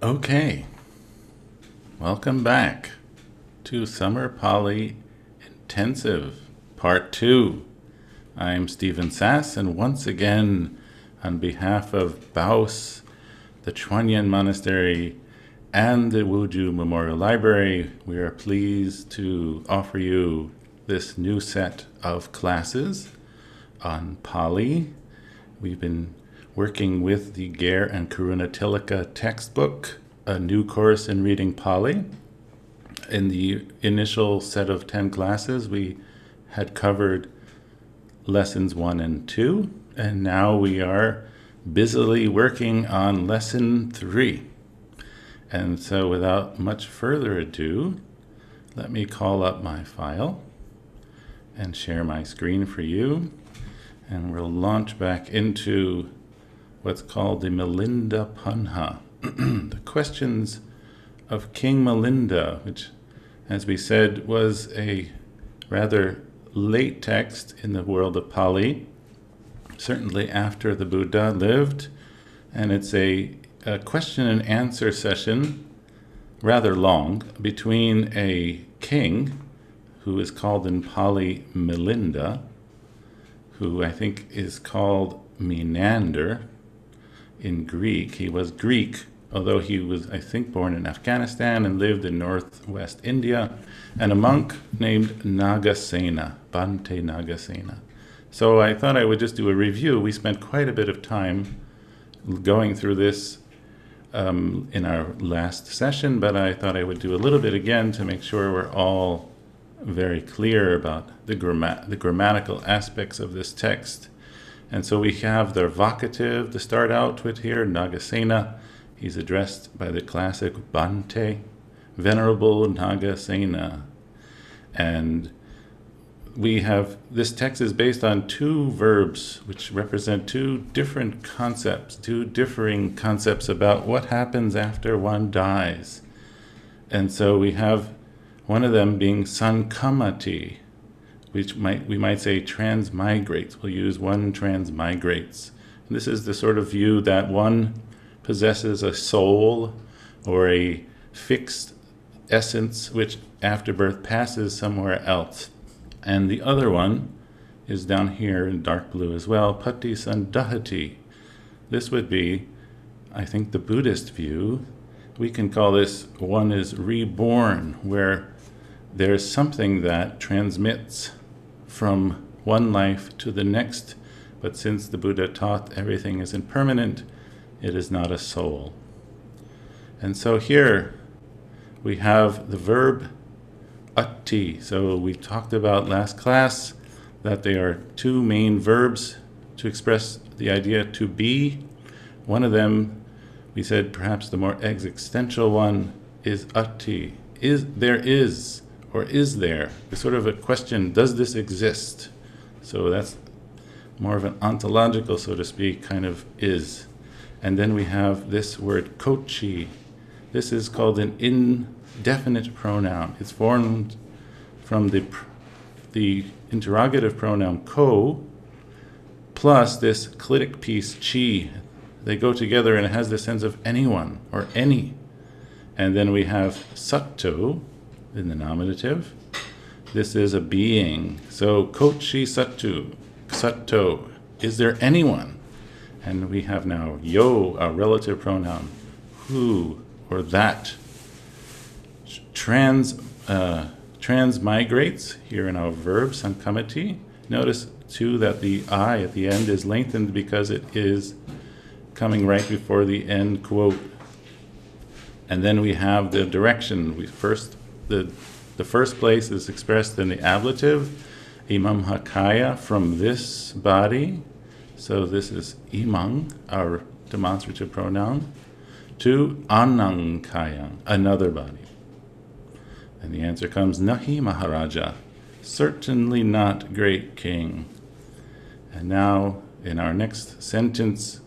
Okay, welcome back to Summer Pali Intensive Part 2. I'm Stephen Sas, and once again, on behalf of Baos, the Chuanyan Monastery, and the Wuju Memorial Library, we are pleased to offer you this new set of classes on Pali. We've been working with the Giảng and Karuna Tilaka textbook, a new course in reading Pali. In the initial set of 10 classes, we had covered lessons 1 and 2, and now we are busily working on lesson 3. And so without much further ado, let me call up my file and share my screen for you, and we'll launch back into what's called the Milinda Punha, the questions of King Milinda, which, as we said, was a rather late text in the world of Pali, certainly after the Buddha lived, and it's a question and answer session, rather long, between a king who is called in Pali Milinda, who I think is called Menander in Greek. He was Greek, although he was, I think, born in Afghanistan and lived in northwest India, and a monk named Nagasena, Bhante Nagasena. So I thought I would just do a review. We spent quite a bit of time going through this in our last session, but I thought I would do a little bit again to make sure we're all very clear about the grammatical aspects of this text. And so we have the vocative to start out with here, Nagasena. He's addressed by the classic Bhante, Venerable Nagasena. And we have, this text is based on two verbs which represent two different concepts, two differing concepts about what happens after one dies. And so we have one of them being sankamati, which we might say transmigrates. We'll use one transmigrates. And this is the sort of view that one possesses a soul or a fixed essence which after birth passes somewhere else. And the other one is down here in dark blue as well, pati sandahati. This would be, I think, the Buddhist view. We can call this one is reborn, where there's something that transmits from one life to the next, but since the Buddha taught everything is impermanent, it is not a soul. And so here we have the verb atti. So we talked about last class that there are two main verbs to express the idea to be. One of them, we said perhaps the more existential one, is atti. There is, or is there? It's sort of a question, does this exist? So that's more of an ontological, so to speak, kind of is. And then we have this word kochi. This is called an indefinite pronoun. It's formed from the interrogative pronoun ko plus this clitic piece chi. They go together and it has the sense of anyone or any. And then we have satto in the nominative. This is a being. So kochi sattu, satto, is there anyone? And we have now yo, our relative pronoun, who or that. Transmigrates here in our verb, sankamati. Notice too that the I at the end is lengthened because it is coming right before the end quote. And then we have the direction. The first place is expressed in the ablative, imam hakaya, from this body. So this is imang, our demonstrative pronoun, to anang kaya, another body. And the answer comes, nahi maharaja, certainly not great king. And now in our next sentence,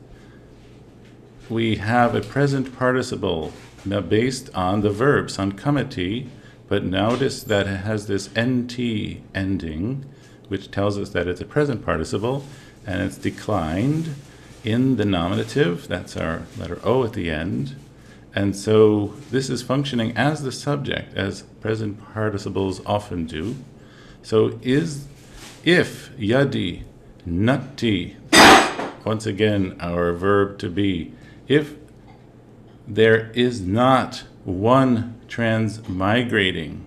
we have a present participle based on the verb sankamati, but notice that it has this nt ending, which tells us that it's a present participle, and it's declined in the nominative. That's our letter O at the end. And so this is functioning as the subject, as present participles often do. So if yadi natti, once again our verb to be, if there is not one transmigrating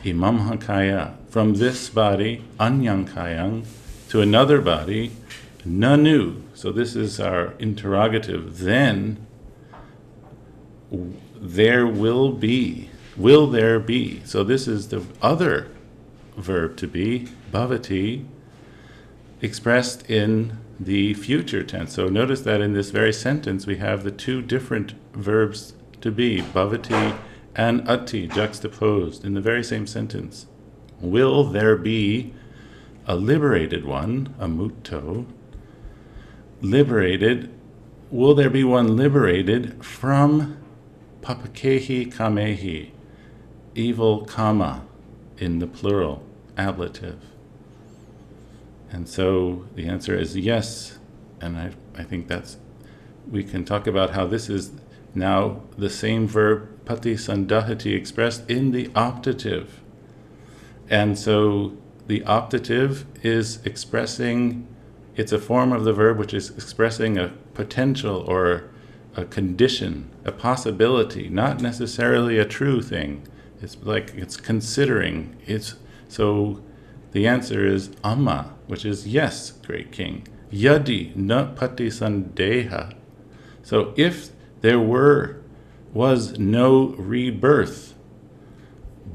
imamhakaya from this body anyankayang to another body nanu. So this is our interrogative. Then there will there be. So this is the other verb to be, bhavati, expressed in the future tense. So notice that in this very sentence we have the two different verbs to be, bhavati and ati, juxtaposed in the very same sentence. Will there be a liberated one, a mutto, liberated? Will there be one liberated from papakehi kamehi, evil kama, in the plural, ablative? And so the answer is yes. And I think we can talk about how this is now the same verb, pati sandahati, expressed in the optative. And so the optative is expressing, it's a form of the verb which is expressing a potential or a condition, a possibility, not necessarily a true thing. It's like it's considering. So the answer is amma, which is yes, great king. Yadi na pati sandeha. So if there was no rebirth,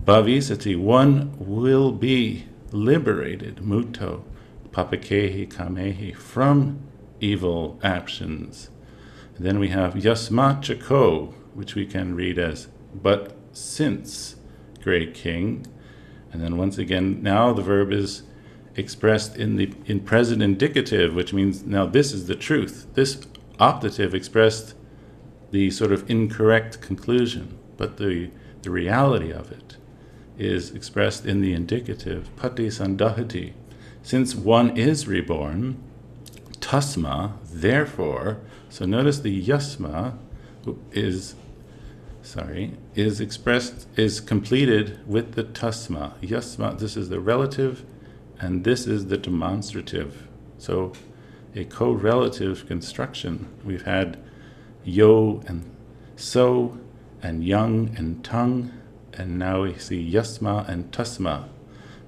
bhavisati, one will be liberated, mutto, papakehi kamehi, from evil actions. And then we have yasma chako, which we can read as but since, great king. And then once again, now the verb is expressed in present indicative, which means now this is the truth. This optative expressed the sort of incorrect conclusion, but the reality of it is expressed in the indicative, pati sandahati. Since one is reborn, tasma, therefore. So notice the yasma is completed with the tasma. Yasma, this is the relative, and this is the demonstrative. So a co-relative construction. We've had yo and so, and young and tongue, and now we see yasma and tasma.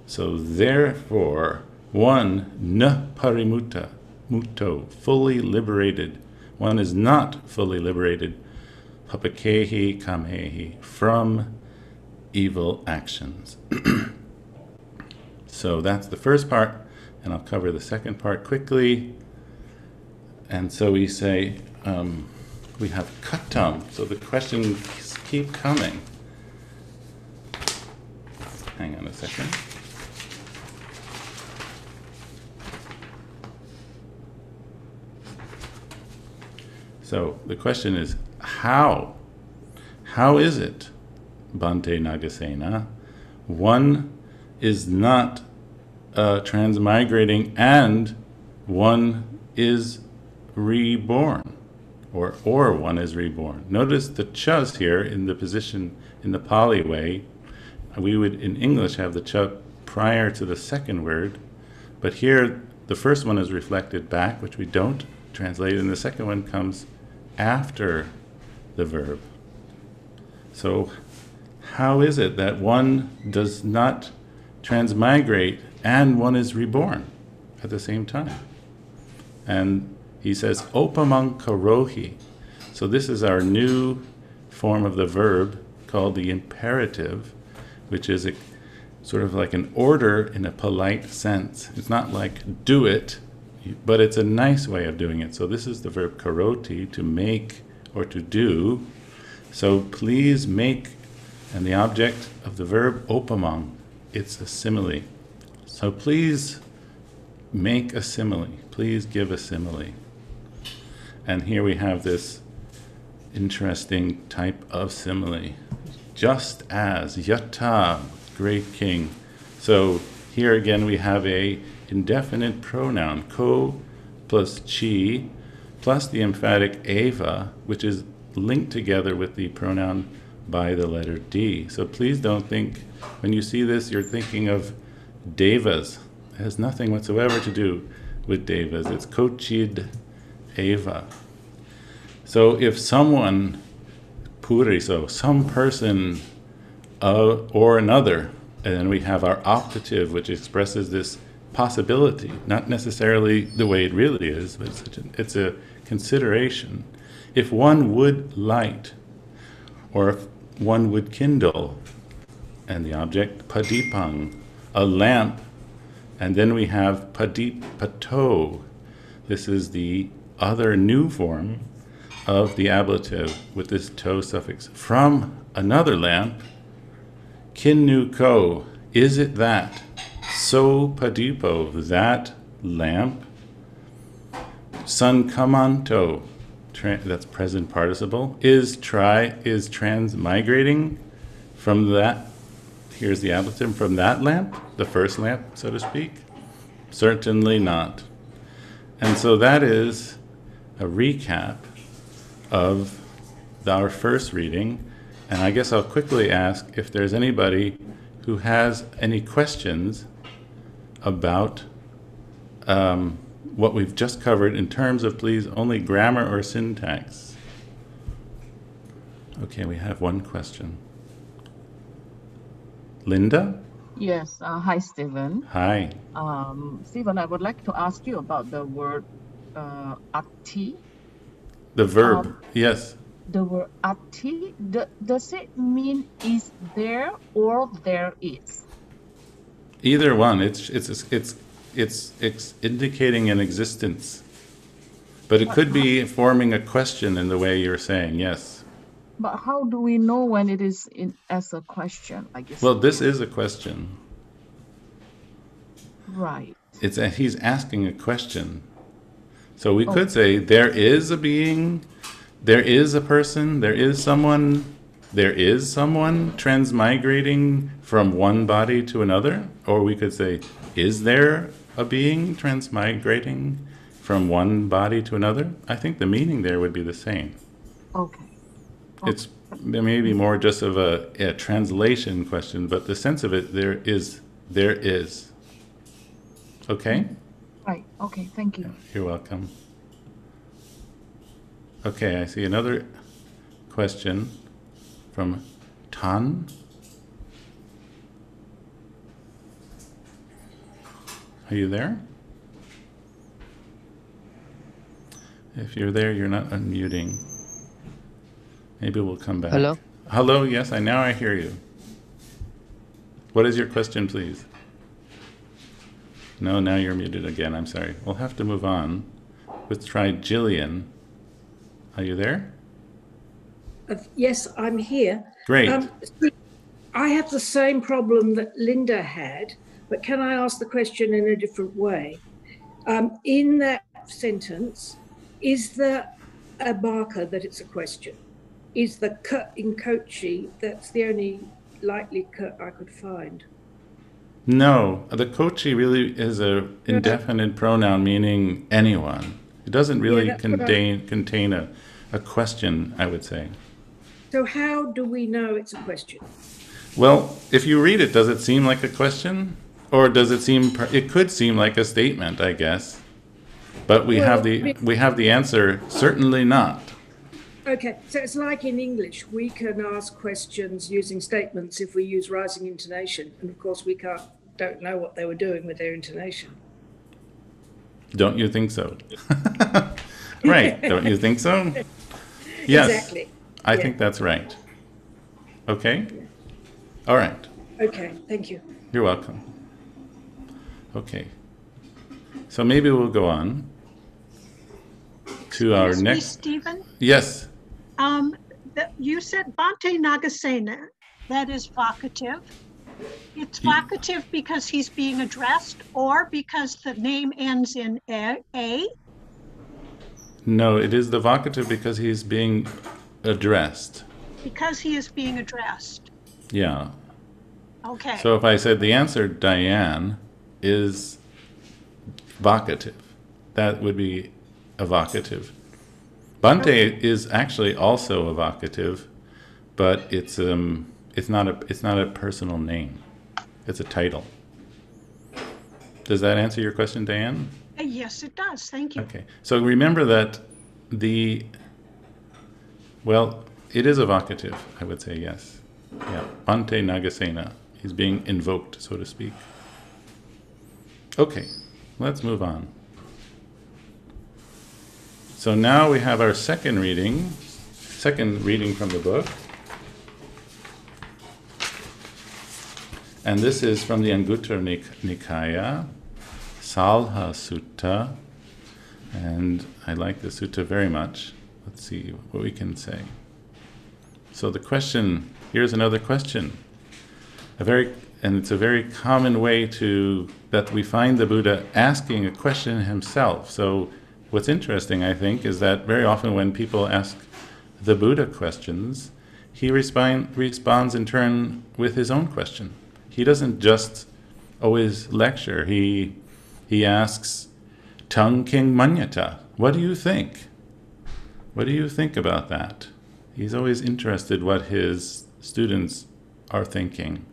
So therefore, one na parimutta, mutto, fully liberated. One is not fully liberated, papakehi kamehi, from evil actions. So that's the first part, and I'll cover the second part quickly. And so we say, we have katam. So the questions keep coming. Hang on a second. So the question is, how? How is it, Bhante Nagasena, one is not transmigrating and one is reborn, or one is reborn? Notice the chas here in the position in the Pali way. We would in English have the cha prior to the second word, but here the first one is reflected back, which we don't translate, and the second one comes after the verb. So how is it that one does not transmigrate and one is reborn at the same time? And he says, opamang karohi. So this is our new form of the verb called the imperative, which is sort of like an order in a polite sense. It's not like do it, but it's a nice way of doing it. So this is the verb karoti, to make or to do. So please make, and the object of the verb opamang, it's a simile. So please make a simile. Please give a simile. And here we have this interesting type of simile. Just as, yata, great king. So here again we have a indefinite pronoun, ko plus chi, plus the emphatic eva, which is linked together with the pronoun by the letter D. So please don't think, when you see this, you're thinking of devas. It has nothing whatsoever to do with devas. It's kochid eva. So if someone, puriso, some person or another, and then we have our optative, which expresses this possibility, not necessarily the way it really is, but it's a consideration. If one would light, or if one would kindle, and the object padipang, a lamp, and then we have padipato. This is the other new form of the ablative with this to suffix. From another lamp, kinnu ko, is it that? So padipo, that lamp. Sun kamanto, that's present participle, is transmigrating from that. Here's the ablative, from that lamp, the first lamp, so to speak. Certainly not. And so that is a recap of our first reading. And I guess I'll quickly ask if there's anybody who has any questions about what we've just covered in terms of, please, only grammar or syntax. Okay, we have one question. Linda? Yes. Hi, Stephen. Hi. Stephen, I would like to ask you about the word ati. The verb, yes. The word ati, does it mean is there or there is? Either one. It's indicating an existence. But it could be forming a question in the way you're saying, yes. But how do we know when it is as a question? I guess. Well, this is a question. Right. He's asking a question. So we could say there is a being, there is a person, there is someone transmigrating from one body to another. Or we could say, is there a being transmigrating from one body to another? I think the meaning there would be the same. Okay. It's maybe more just of a translation question, but the sense of it, there is. Okay? Right. Okay, thank you. You're welcome. Okay, I see another question from Tan. Are you there? If you're there, you're not unmuting. Maybe we'll come back. Hello? Hello, yes, now I hear you. What is your question, please? No, now you're muted again. I'm sorry. We'll have to move on. Let's try Jillian. Are you there? Yes, I'm here. Great. I have the same problem that Linda had, but can I ask the question in a different way? In that sentence, is there a marker that it's a question? Is the k in kochi, that's the only likely k I could find? No, the kochi really is a indefinite pronoun meaning anyone. It doesn't really contain a question, I would say. So how do we know it's a question? Well, if you read it, does it seem like a question? Or does it seem, it could seem like a statement, I guess. But we have the answer, certainly not. Okay, so it's like in English, we can ask questions using statements if we use rising intonation. And of course, we don't know what they were doing with their intonation. Don't you think so? Right, don't you think so? Yes, exactly. I think that's right. Okay? All right. Okay, thank you. You're welcome. Okay. So maybe we'll go on to our next. Stephen? Yes. You said Bhante Nagasena, that is vocative. It's vocative because he's being addressed or because the name ends in A? No, it is the vocative because he's being addressed. Because he is being addressed. Yeah. Okay. So if I said the answer, Diane, is vocative, that would be a vocative. Bhante is actually also a vocative, but it's not a personal name. It's a title. Does that answer your question, Diane? Yes, it does. Thank you. Okay. So remember that it is a vocative, I would say, yes. Yeah. Bhante Nagasena. He's being invoked, so to speak. Okay, let's move on. So now we have our second reading from the book. And this is from the Anguttara Nikaya, Salha Sutta. And I like the sutta very much. Let's see what we can say. So the question, here's another question. It's a very common way that we find the Buddha asking a question himself. So what's interesting, I think, is that very often when people ask the Buddha questions, he responds in turn with his own question. He doesn't just always lecture. He asks, Tung King Manyata, what do you think? What do you think about that? He's always interested what his students are thinking.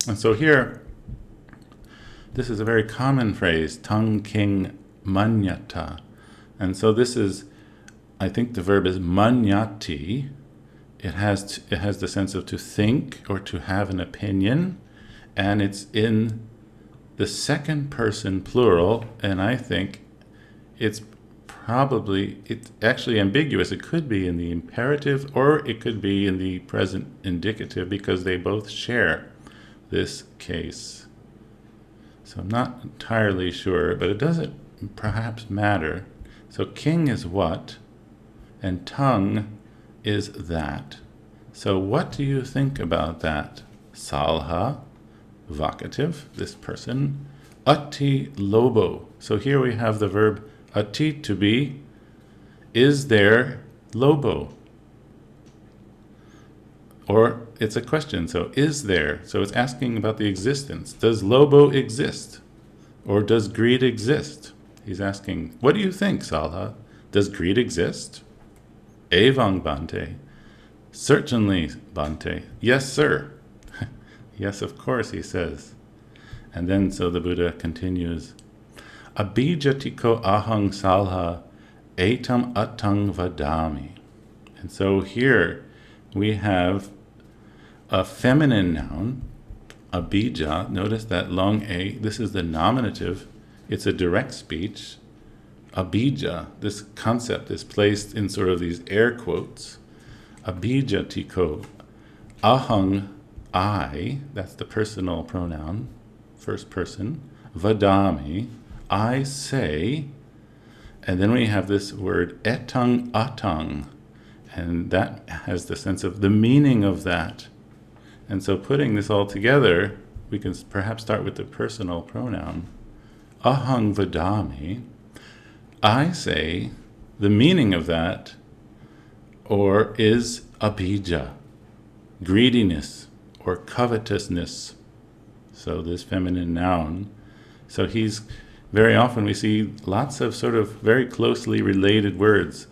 And so here, this is a very common phrase, Tung King Manyata. And so this is, I think the verb is manyati. It has the sense of to think or to have an opinion, and it's in the second person plural, and I think it's actually ambiguous. It could be in the imperative or it could be in the present indicative because they both share this case. So I'm not entirely sure, but it doesn't perhaps matter. So king is what, and tongue is that. So what do you think about that? Salha, vocative, this person. Ati lobo. So here we have the verb ati, to be. Is there lobo? Or it's a question, so is there? So it's asking about the existence. Does lobo exist? Or does greed exist? He's asking, what do you think, Salha? Does greed exist? Evang Bhante. Certainly, Bhante. Yes, sir. Yes, of course, he says. And then so the Buddha continues, Abhijatiko ahang salha etam atang vadami. And so here we have a feminine noun, abhija. Notice that long A, this is the nominative. It's a direct speech. Abhija, this concept is placed in sort of these air quotes. Abhijatiko, ahang, I, that's the personal pronoun, first person. Vadami, I say. And then we have this word etang atang, and that has the sense of the meaning of that. And so putting this all together, we can perhaps start with the personal pronoun. Ahang vadami, I say, the meaning of that, or is abhija, greediness or covetousness. So this feminine noun. So very often we see lots of sort of very closely related words,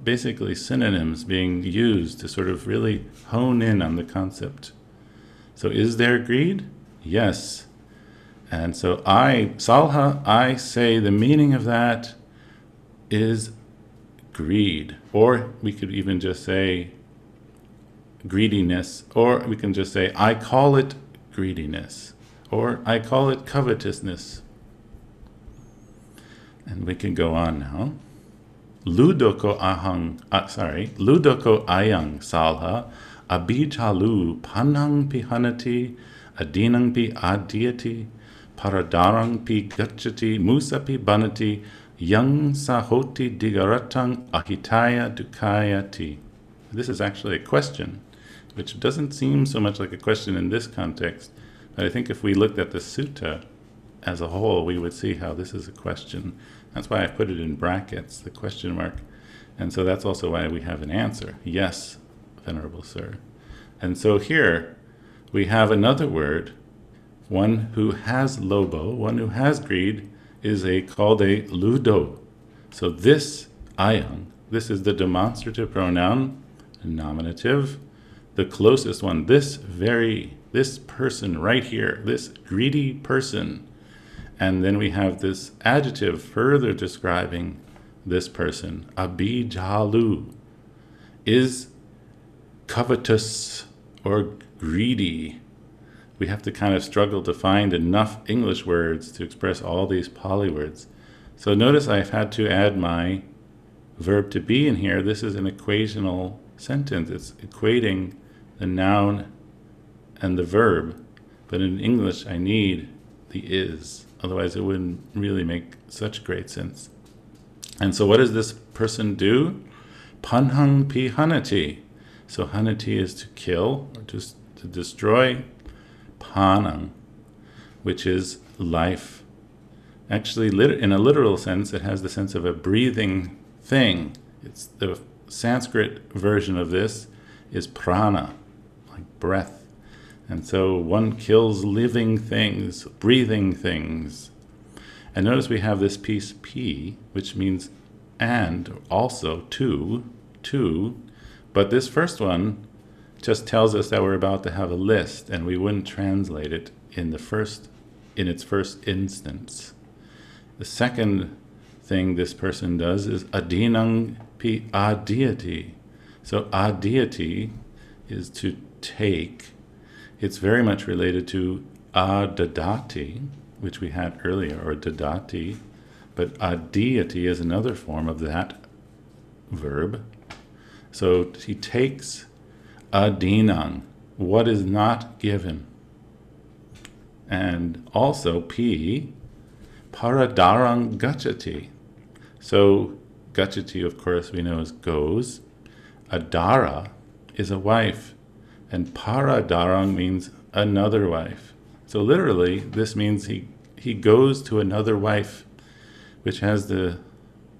basically synonyms being used to sort of really hone in on the concept. So is there greed? Yes. And so Salha, I say the meaning of that is greed. Or we could even just say greediness, or we can just say, I call it greediness, or I call it covetousness. And we can go on now. Ludoko ayang salha, abhijalu panang pihanati, adinang pi adyati, paradarang pi gacchati, musapi banati, yang sahoti digaratang ahitaya dukayati. This is actually a question, which doesn't seem so much like a question in this context, but I think if we looked at the sutta as a whole, we would see how this is a question. That's why I put it in brackets, the question mark. And so that's also why we have an answer. Yes, Venerable Sir. And so here we have another word. One who has lobo, one who has greed, is called a ludo. So this ayang, this is the demonstrative pronoun, nominative, the closest one, this person right here, this greedy person. And then we have this adjective further describing this person, abijalu, is covetous or greedy. We have to kind of struggle to find enough English words to express all these Pali words. So notice I've had to add my verb to be in here. This is an equational sentence. It's equating the noun and the verb. But in English, I need the is. Otherwise, it wouldn't really make such great sense. And so what does this person do? Panhang pi hanati. So hanati is to kill or to destroy. Panang, which is life. Actually, in a literal sense, it has the sense of a breathing thing. It's the Sanskrit version of this is prana, like breath. And so one kills living things, breathing things. And notice we have this piece P, which means and, also to, but this first one just tells us that we're about to have a list, and we wouldn't translate it in its first instance. The second thing this person does is adinang pi adiati. So adiati is to take. It's very much related to adadati, which we had earlier, or dadati, but adiati is another form of that verb. So he takes adinang, what is not given. And also P, paradarang gachati. So gachati, of course, we know is goes. Adara is a wife, and paradarang means another wife. So literally, this means he goes to another wife, which has the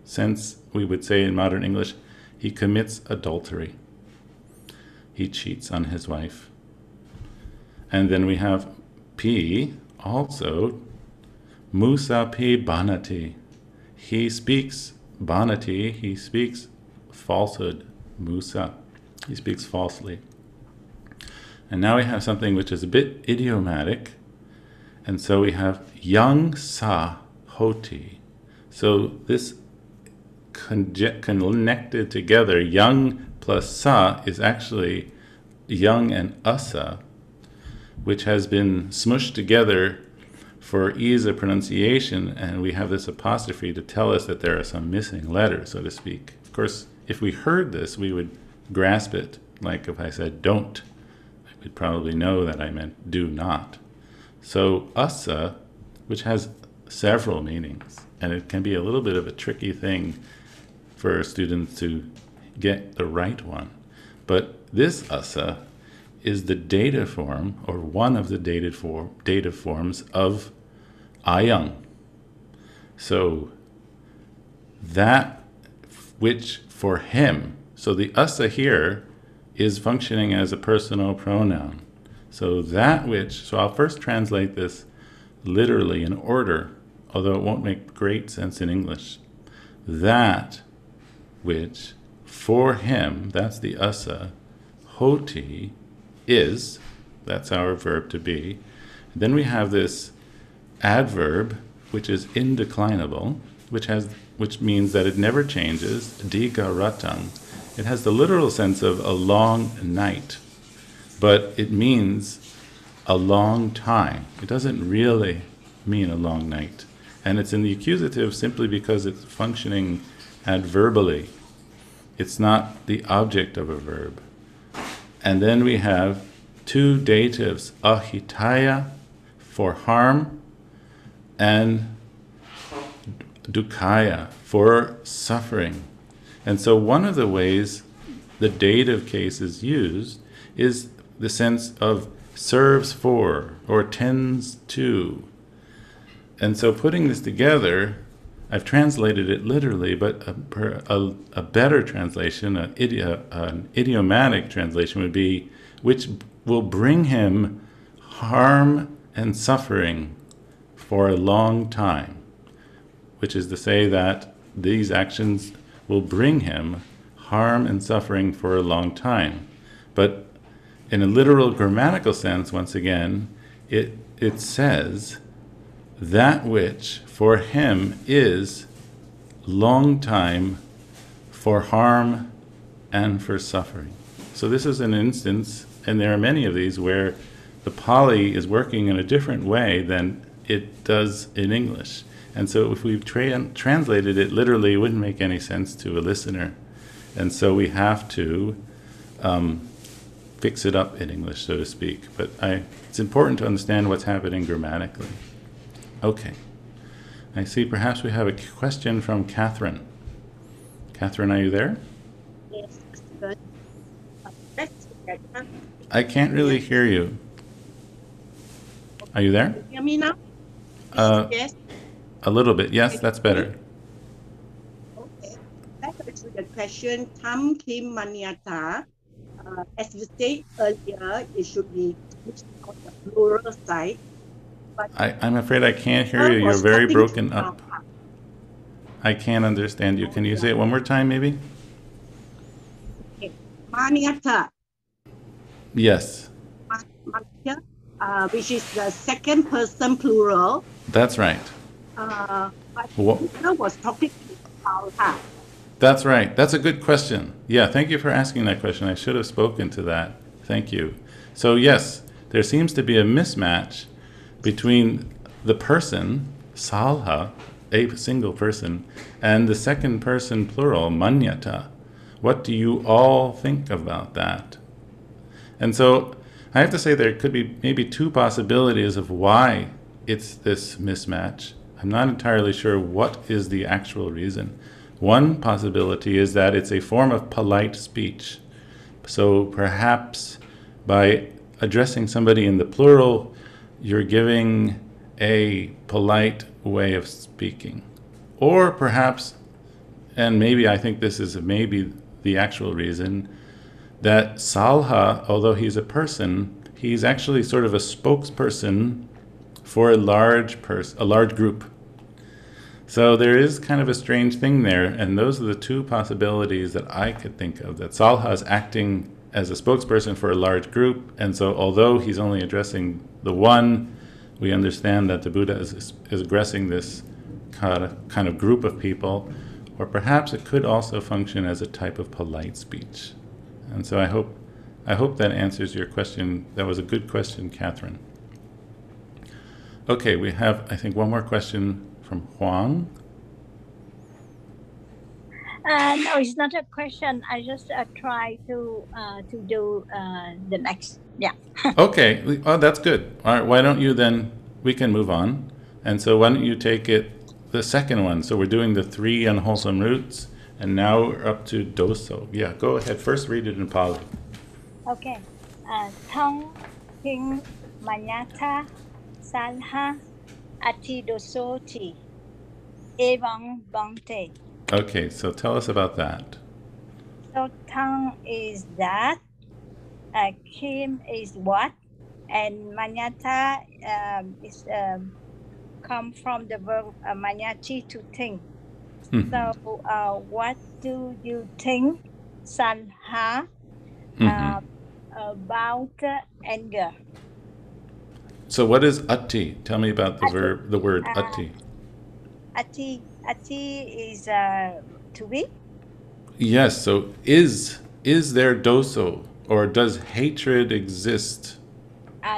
sense we would say in modern English, he commits adultery. He cheats on his wife. And then we have P, also, Musa P Banati. He speaks Banati, he speaks falsehood. Musa, he speaks falsely. And now we have something which is a bit idiomatic. And so we have Yang Sa Hoti. So this connected together, Yang plus Sa is actually Yang and Asa, which has been smushed together for ease of pronunciation, and we have this apostrophe to tell us that there are some missing letters, so to speak. Of course, if we heard this, we would grasp it. Like if I said don't, we'd probably know that I meant do not. So Asa, which has several meanings, and it can be a little bit of a tricky thing for students to get the right one. But this Asa is the dative form, or one of the dative forms of ayang. So that which for him, so the asa here is functioning as a personal pronoun. So that which, so I'll first translate this literally in order, although it won't make great sense in English. That which for him, that's the asa, hoti, is, that's our verb to be. Then we have this adverb, which is indeclinable, which means that it never changes, digaratang. It has the literal sense of a long night, but it means a long time. It doesn't really mean a long night. And it's in the accusative simply because it's functioning adverbally. It's not the object of a verb. And then we have two datives, ahitaya, for harm, and dukkaya, for suffering. And so one of the ways the dative case is used is the sense of serves for, or tends to. And so putting this together, I've translated it literally, but a better translation, an idiomatic translation would be, which will bring him harm and suffering for a long time, which is to say that these actions will bring him harm and suffering for a long time. But in a literal grammatical sense, once again, it says that which for him is long time for harm and for suffering. So this is an instance, and there are many of these, where the Pali is working in a different way than it does in English. And so if we translated it literally, it wouldn't make any sense to a listener. And so we have to fix it up in English, so to speak. But it's important to understand what's happening grammatically. Okay. I see perhaps we have a question from Catherine. Catherine, are you there? Yes, Stephen. I can't really hear you. Are you there? Hear me now? Yes. A little bit. Yes, that's better. Okay. Back to the question, Tam Kim Manyata. As you said earlier, it should be on the plural side. But I'm afraid I can't hear you. You're very broken up. I can't understand you. Can you say it one more time, maybe? Okay. Manyata. Yes. Manyata, which is the second person plural. That's right. But Peter was talking about her. That's right. That's a good question. Yeah, thank you for asking that question. I should have spoken to that. Thank you. So yes, there seems to be a mismatch between the person, salha, a single person, and the second person plural, manyata. What do you all think about that? And so I have to say there could be maybe two possibilities of why it's this mismatch. I'm not entirely sure what is the actual reason. One possibility is that it's a form of polite speech. So perhaps by addressing somebody in the plural, you're giving a polite way of speaking. Or perhaps, and maybe I think this is maybe the actual reason, that Salha, although he's a person, he's actually sort of a spokesperson for a large group. So there is kind of a strange thing there, and those are the two possibilities that I could think of, that Salha is acting as a spokesperson for a large group, and so although he's only addressing the one, we understand that the Buddha is addressing this kind of group of people, or perhaps it could also function as a type of polite speech. And so I hope that answers your question. That was a good question, Catherine. Okay, we have, I think, one more question from Huang. No, it's not a question. I just try to do the next. Yeah. Okay. Oh, that's good. All right. Why don't you then? We can move on. And so why don't you take it the second one? So we're doing the 3 unwholesome roots, and now we're up to doso. Yeah. Go ahead. First, read it in Pali. Okay. Thong King Manyata Salha Ati Dosoti Evang Bangte. Okay, so tell us about that. So Tang is that, Kim is what, and Manyata is come from the verb manyati, to think. So what do you think, Salha, about anger? So what is ati? Tell me about the word ati. Ati is to be. Yes, so is there doso, or does hatred exist?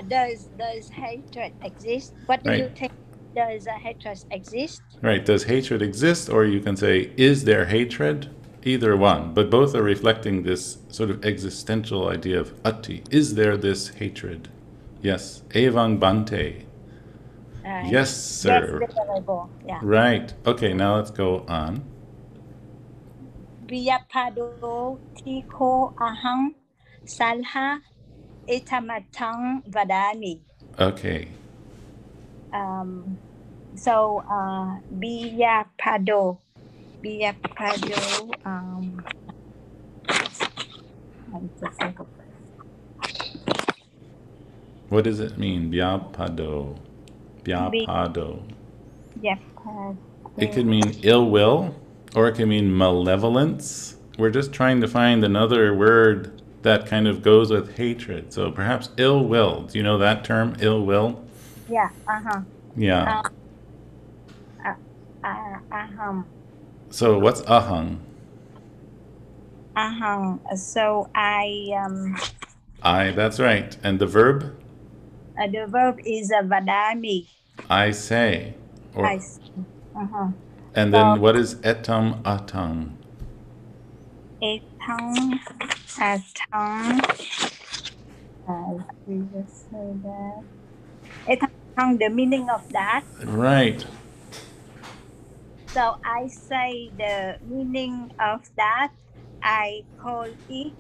Does hatred exist? What do you think? Does hatred exist? Right, does hatred exist, or you can say, is there hatred? Either one, but both are reflecting this sort of existential idea of ati. Is there this hatred? Yes, evang bante. Yes, sir. Yeah. Right. Okay, now let's go on. Viyapado tiko ahang salha etamatang vadami. Okay. So Viyapado. What does it mean? Vyapado. It could mean ill will. Or it can mean malevolence. We're just trying to find another word that kind of goes with hatred. So perhaps ill will. Do you know that term, ill will? Yeah. Yeah. Aham. So what's ahang? Aham. So That's right. And the verb? the verb is vadami. I say. Or, I see. and then what is etam atang? Etang, atang. We just say that. Etang, the meaning of that. Right. So I say the meaning of that. I call it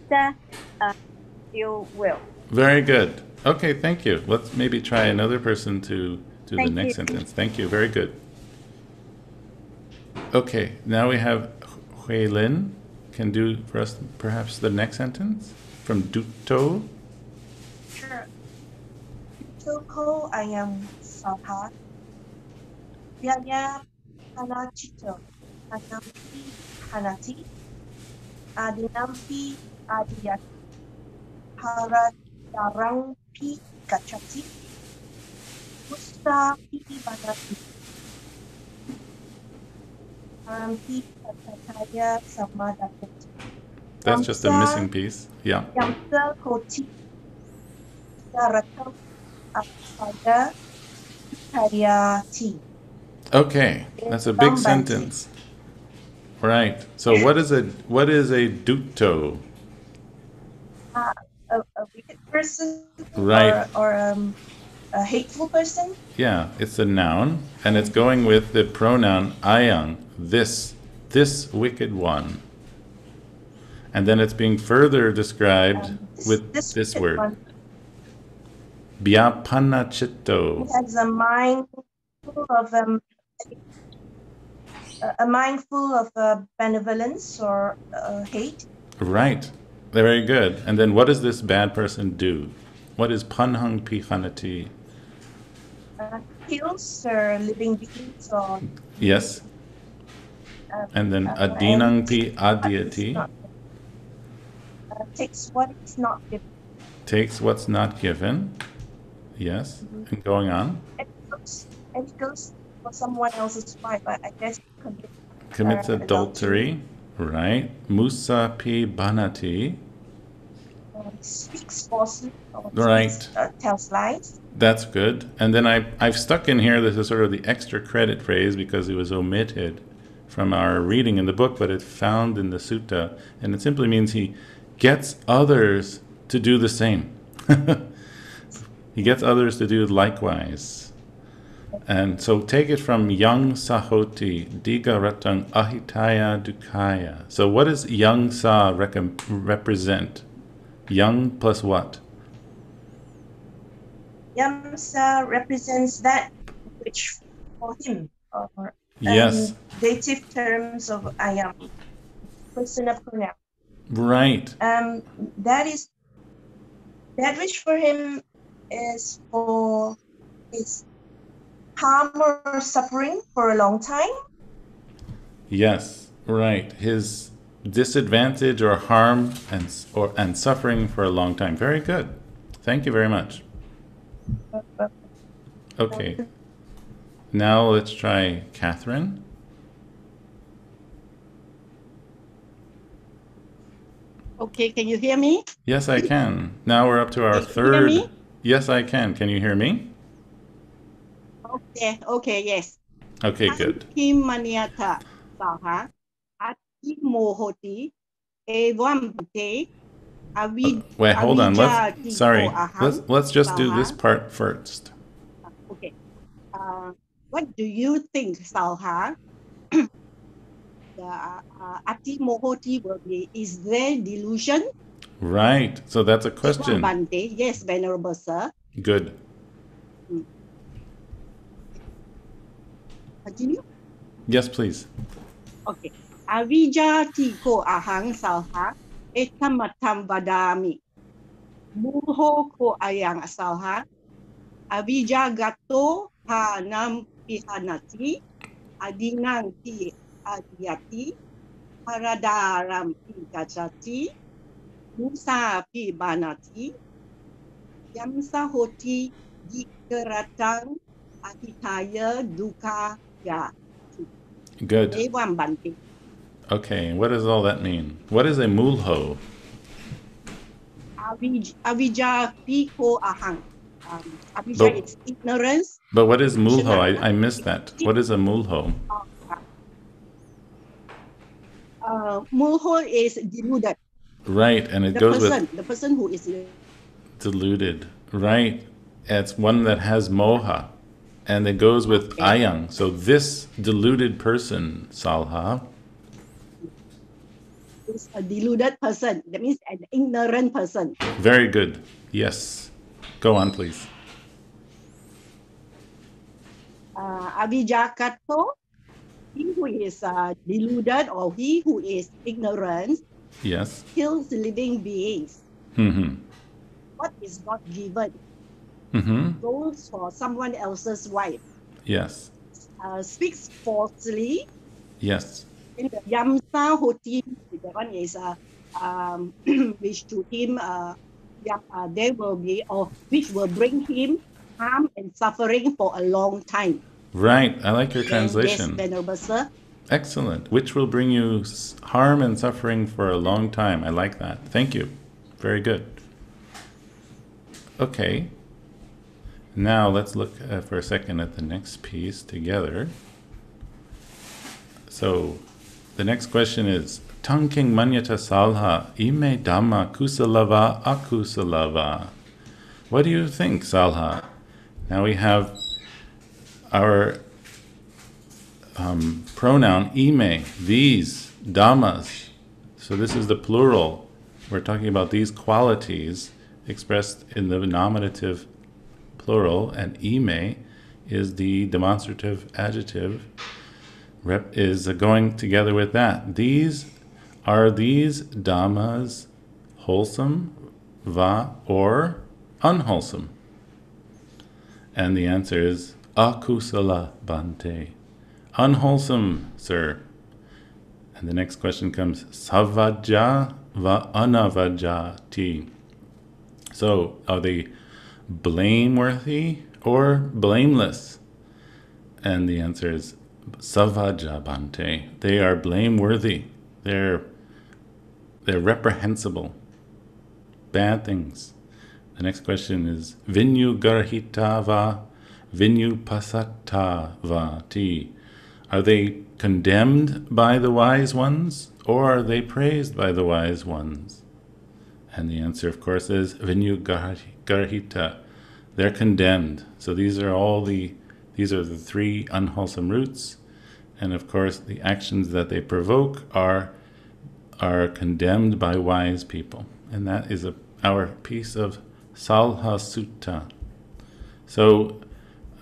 you will. Very good. Okay, thank you. Let's maybe try another person to do the Thank next you. sentence. Thank you. Very good. Okay, now we have Hui Lin. Can do for us perhaps the next sentence from Duto. Sure. Toko ayam saha. Yaya hanachito. Hanampi hanati. Adinampi adiyat. Haradarangpi gachati. Mustapi banati. Harampi katataya samadakoti. That's just a missing piece. Yeah. Yamsa koti. Daratam apada hayati. Okay, that's a big Bambanti. sentence. Right. So what is a duto? A wicked person, Right. or a hateful person. Yeah, it's a noun, and it's going with the pronoun ayang, this wicked one. And then it's being further described with this wicked word. one Byapanachito. has a mind full of benevolence or hate. Right. Very good. And then what does this bad person do? What is panhang pihanati? Kills living beings, or Yes. And then adinang pi adiati. Takes what is not given. Takes what's not given. Yes. And going on. And it goes for someone else's wife. I guess Commits adultery. Right. Musa pi banati. Speaks falsely. Or Right. Tells lies. That's good. And then I've stuck in here, this is sort of the extra credit phrase because it was omitted from our reading in the book, but it's found in the sutta. And it simply means he gets others to do the same. He gets others to do likewise. And so take it from Yang Sahoti, Diga Ratang Ahitaya Dukaya. So what does Yang Sa represent? Yang plus what? Yamsa represents that which for him, or Yes. dative terms of ayam, personal pronoun. Right. That which for him is for his harm or suffering for a long time. Yes, right. His disadvantage or harm and suffering for a long time. Very good. Thank you very much. Okay. Now let's try Catherine. Okay, can you hear me? Yes, I can. Now we're up to our Can you hear third. me? Yes, I can. Can you hear me? Okay, yes. Okay, good. Kimaniata saha ati mohoti evam te avid. Wait, hold on. avijati Sorry. ko aham Let's just do this saha. part first. Okay. What do you think, Salha? The ati mohoti will be, is there delusion? Right. So that's a question. Bante, yes, Venerable Sir. Good. Continue. Yes, please. Okay. Avijati ko ahang salha ekamatam vadami. Muho ko ayang salha. Avijagato hanam pihanati. Adinang pi adiyati, paradaram pi gachati, musa pi banati, yamsa hoti dikeratang ahitaya duka ya. Good. Evam Bante. Okay, what does all that mean? What is a mulho? Avijja piko ahang. Avijja But- is ignorance. But what is mulho? Shana. I missed that. What is a mulho? Mulho is deluded. Right, and it goes with The person who is deluded. Right. It's one that has moha. And it goes with ayang. So this deluded person, Salha, is a deluded person. That means an ignorant person. very good. Yes. Go on, please. Avijjakato, he who is deluded or he who is ignorant, Yes. kills living beings. Mm-hmm. What is not given Mm-hmm. goes for someone else's wife. Yes. Speaks falsely. Yes. In the Yamsa Hoti, that one is which to him there will be, or which will bring him harm and suffering for a long time. Right. I like your Yes, translation. Venerable Sir. Excellent. Which will bring you harm and suffering for a long time. I like that. Thank you. Very good. Okay. Now let's look for a second at the next piece together. So the next question is Tangking Manyata Salha Ime Dhamma Kusalava Akusalava. What do you think, Salha? Now we have our pronoun ime, these, dhammas. So this is the plural. We're talking about these qualities expressed in the nominative plural, and ime is the demonstrative adjective, is going together with that. These dhammas wholesome, va, or unwholesome? And the answer is akusala bante. Unwholesome, sir. And the next question comes savajja va anavajjati. So are they blameworthy or blameless? And the answer is savajja bante. They are blameworthy. They're reprehensible. Bad things. The next question is vinyu garhita va vinyu pasata va ti. Are they condemned by the wise ones, or are they praised by the wise ones? And the answer, of course, is vinyu garhita. They're condemned. So these are the three unwholesome roots, and of course the actions that they provoke are condemned by wise people. And that is our piece of Salha Sutta. So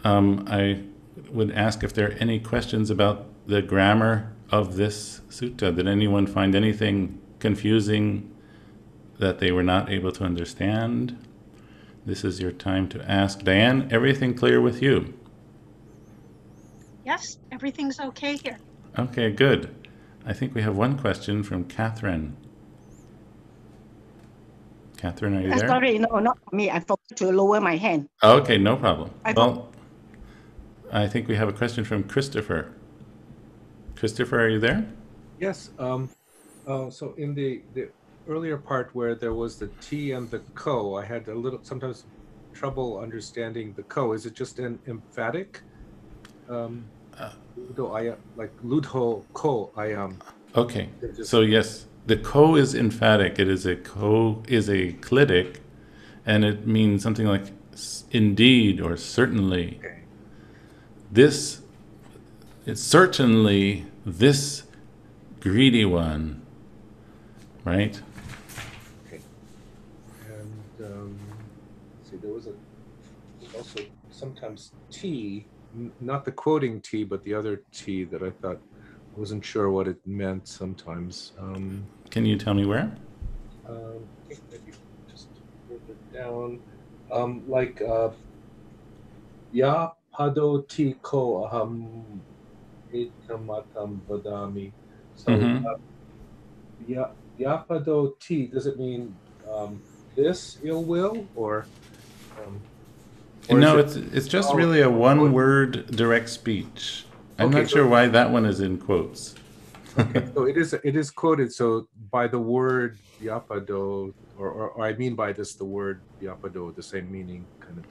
I would ask if there are any questions about the grammar of this sutta. Did anyone find anything confusing that they were not able to understand? This is your time to ask. Diane, everything clear with you? Yes, everything's okay here. Okay, good. I think we have one question from Catherine. Catherine, are you there? Sorry, no, not me. I forgot to lower my hand. Okay, no problem. Well, I think we have a question from Christopher. Christopher, are you there? Yes. So in the earlier part where there was the T and the ko, I had sometimes trouble understanding the ko. Is it just an emphatic? Like ludho ko ayam. Okay. So yes, the ko is emphatic. It is a clitic, and it means something like indeed or certainly. Okay. It's certainly this greedy one, right? Okay. And see, there was also sometimes T, not the quoting T, but the other T that I thought I wasn't sure what it meant sometimes. Can you tell me where? I think maybe just further down, like ya pado ti ko aham etamatam vadami. So Mhm. Yapado T, does it mean this ill will, or No, is it's just oh, really a oh, one-word direct speach. I'm okay, not sure why that one is in quotes. okay, so it is quoted so by the word Yapado, or I mean by this the word Yapado, the same meaning kind of.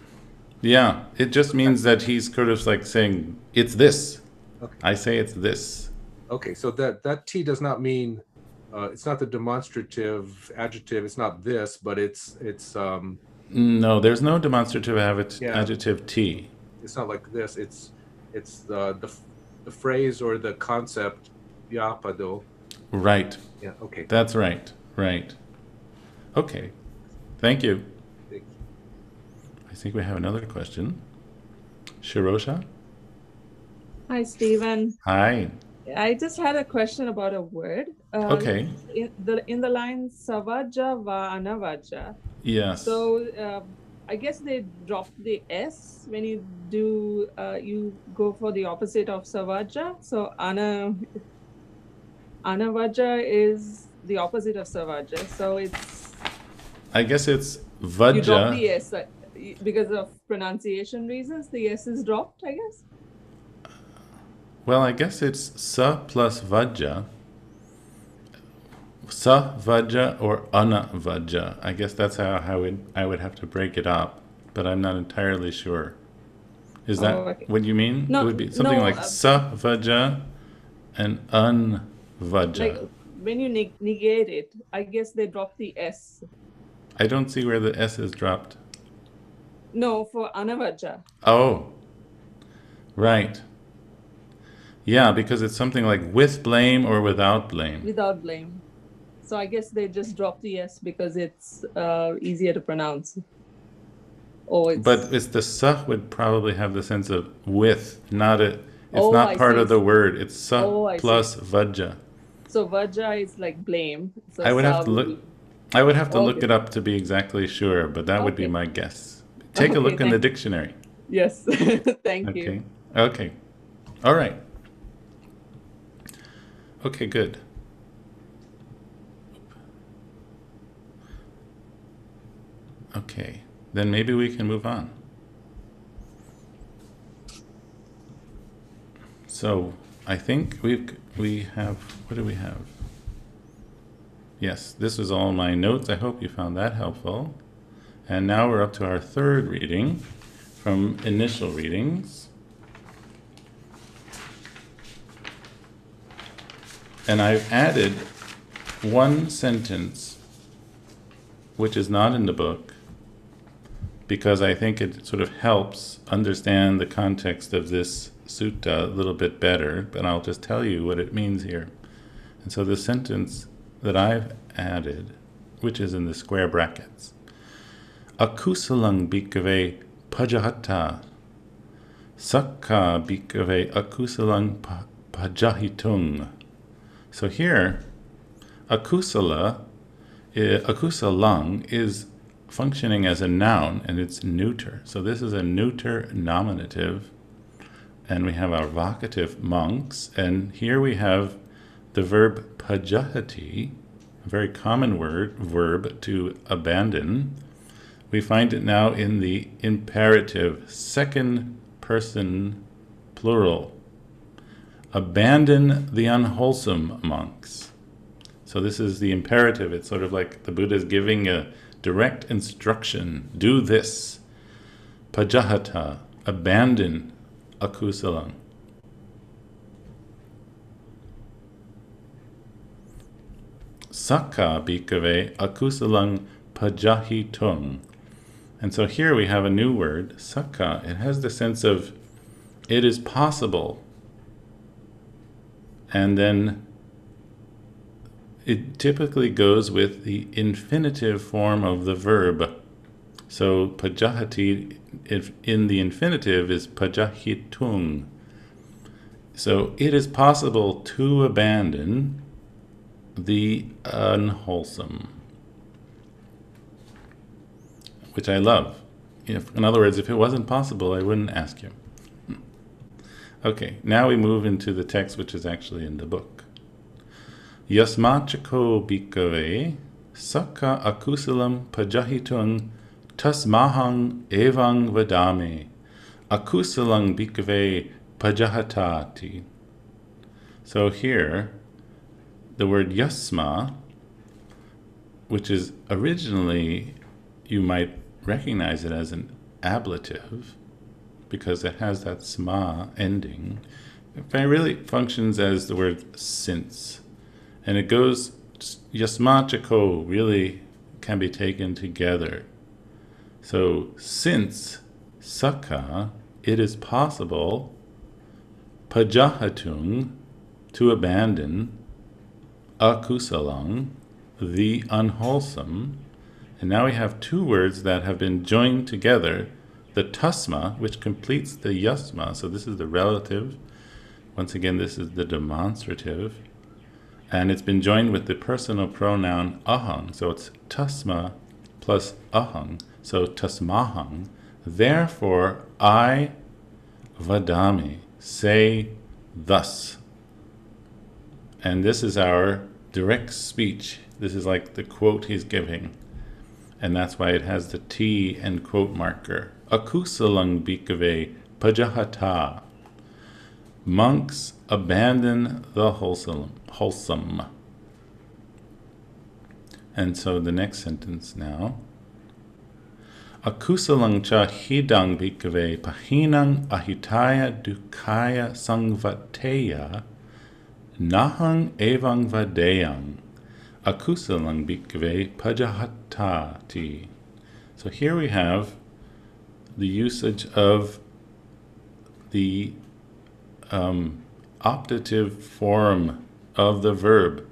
Yeah, it just means that he's sort of like saying, it's this. Okay. I say it's this. Okay, so that T does not mean it's not the demonstrative adjective. It's not this, but it's No, there's no demonstrative yeah. adjective T. It's not like this. It's the phrase or the concept yapado. Right. Yeah. Okay. That's right. Right. Okay. Thank you. Thank you. I think we have another question. Shirosha? Hi, Stephen. Hi. I just had a question about a word. Okay. In the line savaja va anavaja. Yes. So I guess they dropped the S when you do you go for the opposite of savaja. So anavaja is the opposite of savaja. So it's I guess it's you drop vaja. the S because of pronunciation reasons. The S is dropped, I guess. Well, I guess it's sa plus vaja. Sa vaja or ana vaja. I guess that's how I would have to break it up, but I'm not entirely sure. Is that okay. what you mean? No, it would be something no, like sa vaja and un vaja. Like when you negate it, I guess they drop the S. I don't see where the S is dropped. No, for anavaja. Oh, right. Yeah, because it's something like with blame or without blame. Without blame. So I guess they just drop the S because it's easier to pronounce. But it's the sa would probably have the sense of with, not a. It's Oh, not I part see. of the word. It's sa Oh, I plus see. vaja. So vaja is like blame. So I would have sa to would look. be- I would have to look Okay. it up to be exactly sure, but that would be Okay. my guess. Take a Okay, look in the thank- dictionary. Yes. Thank Okay. you. Okay. All right. Okay, good. Okay. Then maybe we can move on. So I think we have, what do we have? Yes, this was all my notes. I hope you found that helpful. And now we're up to our third reading from initial readings. And I've added one sentence which is not in the book because I think it sort of helps understand the context of this sutta a little bit better, but I'll just tell you what it means here. And so the sentence that I've added, which is in the square brackets, akusalang bhikkhave pajahata, sakka bhikkhave akusalang pajahitung. So here, akusalang is functioning as a noun, and it's neuter. So this is a neuter nominative, and we have our vocative monks, and here we have the verb pajahati, a very common verb to abandon. We find it now in the imperative, second person plural. Abandon the unwholesome monks. So this is the imperative. It's sort of like the Buddha is giving a direct instruction. Do this. Pajahata. Abandon akusalang. Sakka bhikkhave akusalang pajahitung. And so here we have a new word, sakka. It has the sense of it is possible. And then it typically goes with the infinitive form of the verb. So pajahati in the infinitive is pajahitung. So it is possible to abandon the unwholesome, which I love. In other words, if it wasn't possible, I wouldn't ask you. Okay, now we move into the text which is actually in the book. Yasmachako bhikkhave sakka akusalam pajahitung tasmahang evang vadame akusalang bhikkhave pajahatati. So here, the word yasma, which is originally, you might recognize it as an ablative, because it has that sma ending. It really functions as the word since. And it goes, yasmachako really can be taken together. So, since sakka, it is possible, pajahatung, to abandon, akusalang, the unwholesome. And now we have two words that have been joined together. The tasma, which completes the yasma, so this is the relative. Once again, this is the demonstrative. And it's been joined with the personal pronoun ahang, so it's tasma plus ahang, so tasmahang. Therefore, I vadami, say thus. And this is our direct speech. This is like the quote he's giving. And that's why it has the T and quote marker. Akusalang bhikkhave pajahata. Monks abandon the wholesome. And so the next sentence now. Akusalang cha hidang bhikkhave pahinang ahitaya dukkaya sangvateya nahang evang vadeyang. Akusalang bhikkhave pajahatati. So here we have the usage of the optative form of the verb.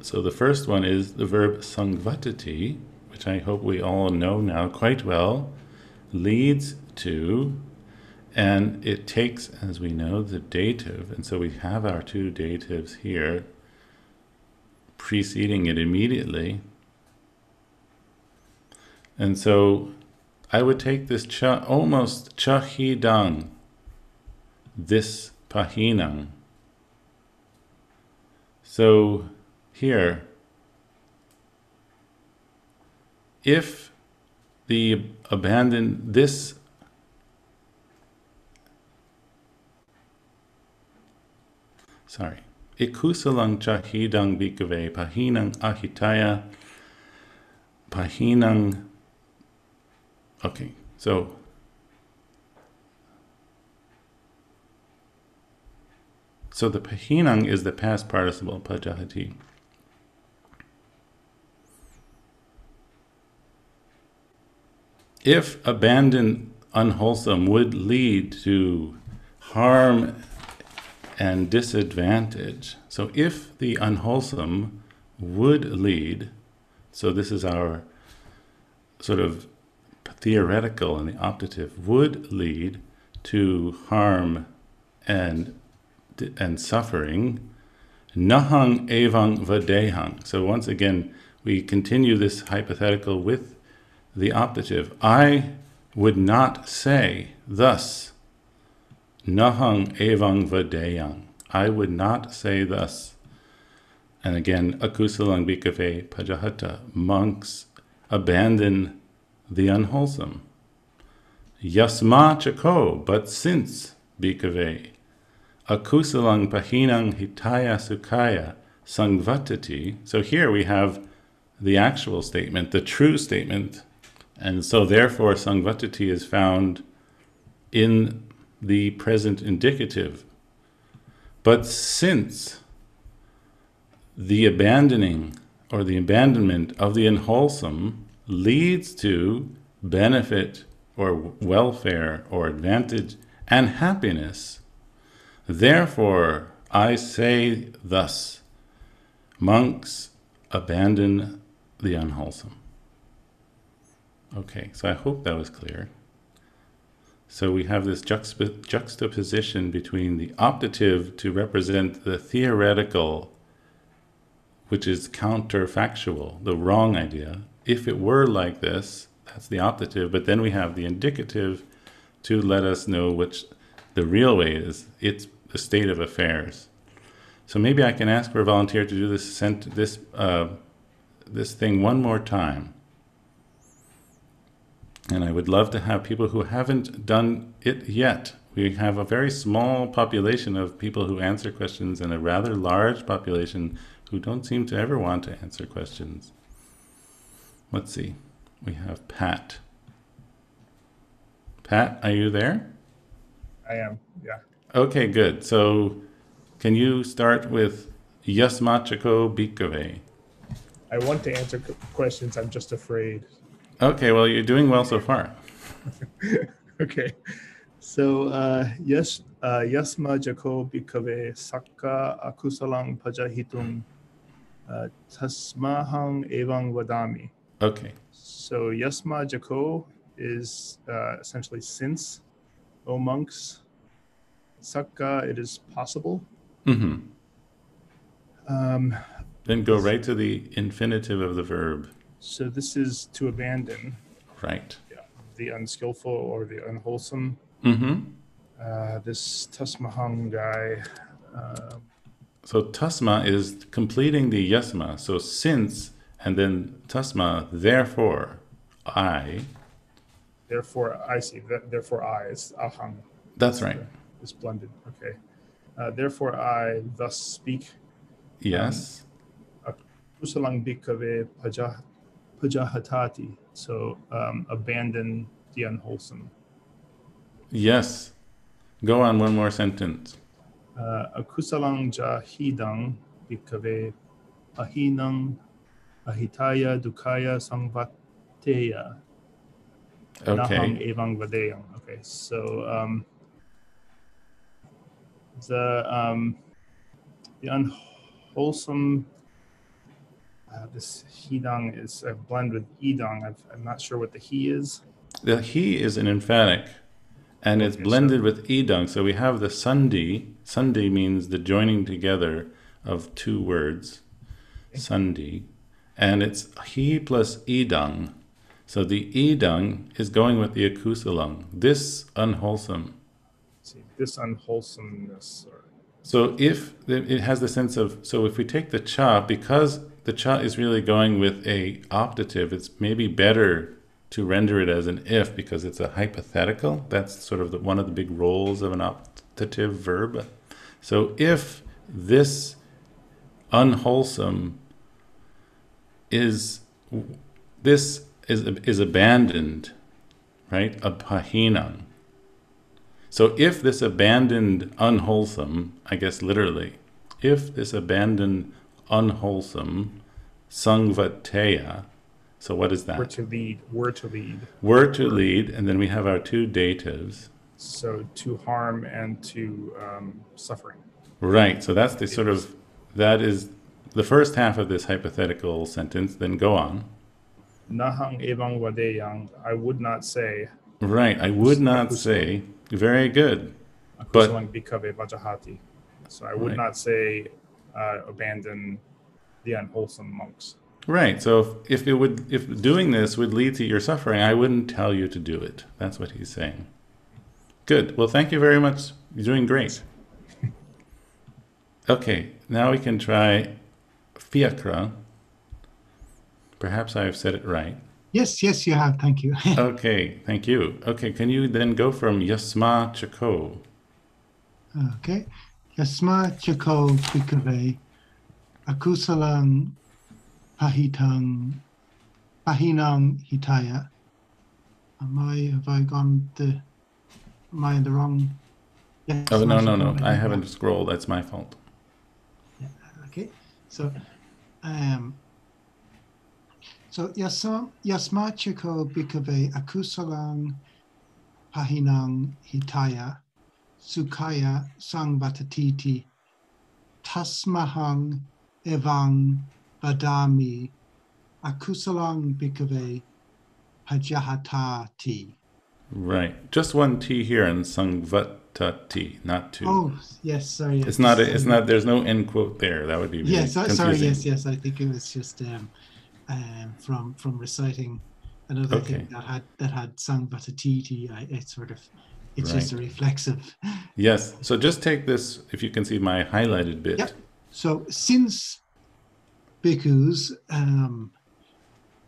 So the first one is the verb sangvatati, which I hope we all know now quite well, leads to, and it takes, as we know, the dative. And so we have our two datives here preceding it immediately. And so I would take this cha, almost chahidang, this pahinang. So here, if the abandon this, ikusalang chahidang bhikkhave pahinang ahitaya pahinang. Okay, so the pahinang is the past participle pajahati. If abandoned unwholesome would lead to harm and disadvantage, so if the unwholesome would lead, so this is our sort of theoretical and the optative, would lead to harm and suffering, nahang evang vadehang. So once again, we continue this hypothetical with the optative. I would not say thus, nahang evang vadeyang. I would not say thus. And again, akusalang bhikkhave pajahata. Monks abandon the unwholesome. Yasma chako, but since bhikkhave. Akusalang pahinang hitaya sukhaya sangvatati. So here we have the actual statement, the true statement. And so therefore sangvatati is found in the present indicative. But since the abandoning or the abandonment of the unwholesome leads to benefit or welfare or advantage and happiness, therefore I say thus, monks abandon the unwholesome. Okay, so I hope that was clear. So we have this juxtaposition between the optative to represent the theoretical, which is counterfactual, the wrong idea. If it were like this, that's the optative, but then we have the indicative to let us know which The real way is it's the state of affairs. So maybe I can ask for a volunteer to do this thing one more time. And I would love to have people who haven't done it yet. We have a very small population of people who answer questions and a rather large population who don't seem to ever want to answer questions. Let's see. We have Pat. Pat, are you there? I am, yeah. Okay, good. So can you start with Yasmachako Bikave? I want to answer questions, I'm just afraid. Okay, well, you're doing well so far. Okay. So, Yasma Jako Bikave Sakka Akusalang Pajahitung Tasmahang Evang Vadami. Okay. So, Yasma Jako is essentially since, O monks. Sakka, it is possible. Mm-hmm. Then go right to the infinitive of the verb. So this is to abandon. Right. Yeah, the unskillful or the unwholesome. Mm-hmm. This Tasmahang guy. So tasma is completing the yasma. So since, and then tasma, therefore, I. Therefore, I see. Therefore, I is ahang. That's right. It's blended. Okay. Therefore, I thus speak. Yes. Kusalang bikave pajahatati. So abandon the unwholesome. Yes. Go on one more sentence. Akusalang jahidang bikave ahinang ahitaya dukaya sangvateya. Okay. Nahang evang vadeyang. Okay, so the unwholesome. This hidang is a blend with idang. I'm not sure what the he is. The he is an emphatic, and it's blended with idang. So we have the sandhi. Sandhi means the joining together of two words, sandhi, and it's he plus idang. So the idang is going with the akusalang. This unwholesome. See, this unwholesomeness. So if it has the sense of, so if we take the cha, because the cha is really going with a optative, it's maybe better to render it as an if because it's a hypothetical. That's sort of one of the big roles of an optative verb. So if this unwholesome is abandoned, right? Apahinang. So if this abandoned unwholesome, I guess literally, if this abandoned unwholesome sangvateya, so what is that? Were to lead. Were to lead, and then we have our two datives. So to harm and to suffering. Right, so that's the sort of, that is the first half of this hypothetical sentence, then go on. Nahang evang vadeyang, I would not say. Right, I would not say. Very good. Akusalang bikave vajahati. So I would Right. not say abandon the unwholesome monks. Right. So if doing this would lead to your suffering, I wouldn't tell you to do it. That's what he's saying. Good. Well, thank you very much. You're doing great. Okay, now we can try fiakra. Perhaps I've said it right. Yes, you have. Thank you. Okay, thank you. Okay, can you then go from Yasma Chako? Okay. Yasma Chako Bikave Akusalang Pahinang Hitaya. Am I in the wrong? Yes, Oh, no. I haven't scrolled. That's my fault. Yeah, okay. So Yasma Chako Bikave Akusalang Pahinang Hitaya Sukaya Sangvatatiti Tasmahang Evang Vadami Akusalang Bikave Pajahatati. Right. Just one T here in Sangvatati, not two. Oh, yes, sorry. It's not, there's no end quote there. That would be really confusing. Sorry, yes. I think it was just from reciting another thing that had Sangvatatiti. It sort of It's just a reflexive. Yes. So just take this, if you can see my highlighted bit. Yep. So since bhikkhus,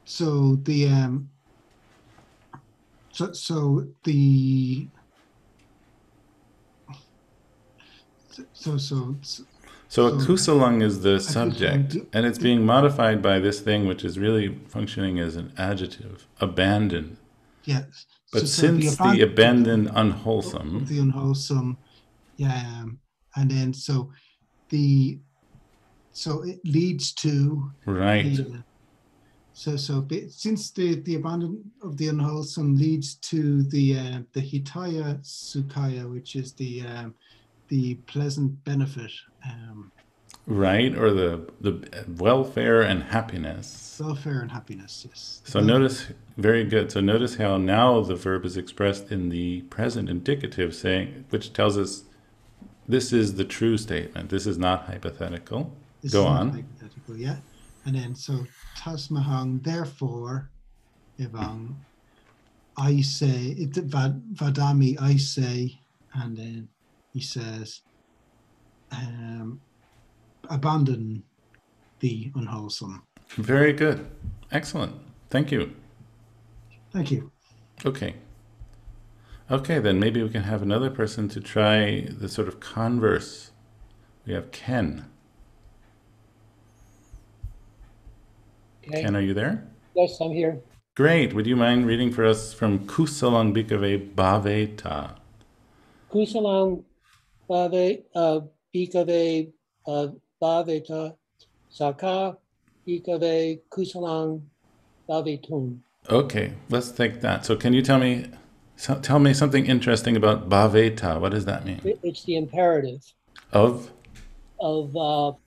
so the so the So akusalang is the subject, and it's being modified by this thing which is really functioning as an adjective, abandon. Yes. But since the abandoned unwholesome. The unwholesome, yeah, and then so it leads to right. Since the abandon of the unwholesome leads to the hitaya sukhaya, which is the pleasant benefit. Right, or the welfare and happiness. Welfare and happiness, yes. So notice, very good. So notice how now the verb is expressed in the present indicative, which tells us this is the true statement. This is not hypothetical. Go on. Hypothetical, yeah. And then so tasmahang, therefore, evang, I say, vadami, I say, and then he says, abandon the unwholesome. Very good. Excellent. Thank you. Thank you. Okay. Okay, then maybe we can have another person to try the sort of converse. We have Ken. Okay. Ken, are you there? Yes, I'm here. Great. Would you mind reading for us from Kusalang Bhikkhave Bhaveta? Kusalang Bhikkhave Bhaveta Saka Bhikkhave Kusalang Bhavetum. Okay, let's take that. So can you tell me something interesting about Bhaveta? What does that mean? It's the imperative. Of Bhavati.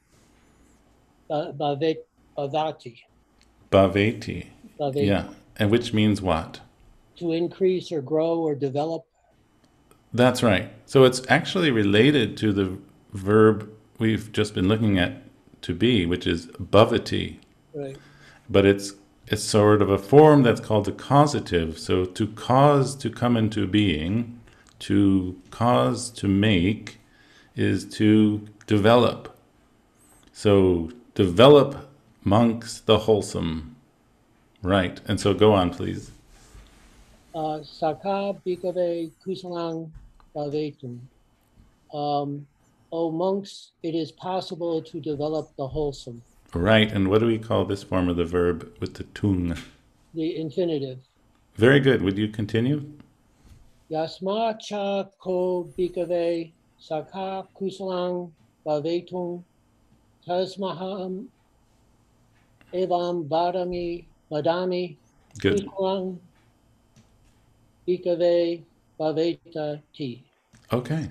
Bhaveti. Yeah. And which means what? To increase or grow or develop. That's right. So it's actually related to the verb we've just been looking at, to be, which is bhavati. Right. But it's sort of a form that's called the causative. So to cause to come into being, to cause to make, is to develop. So develop monks the wholesome. Right. And so go on, please. Saka Bhikkhave Kusalang Bhavetum. O monks, it is possible to develop the wholesome. Right. And what do we call this form of the verb with the tung? The infinitive. Very good. Would you continue? Yasma cha ko bhikkhave saka kusalang bhavetum tasmaham evam vadami Good. kusalang bhikkhave bhaveta ti. Okay.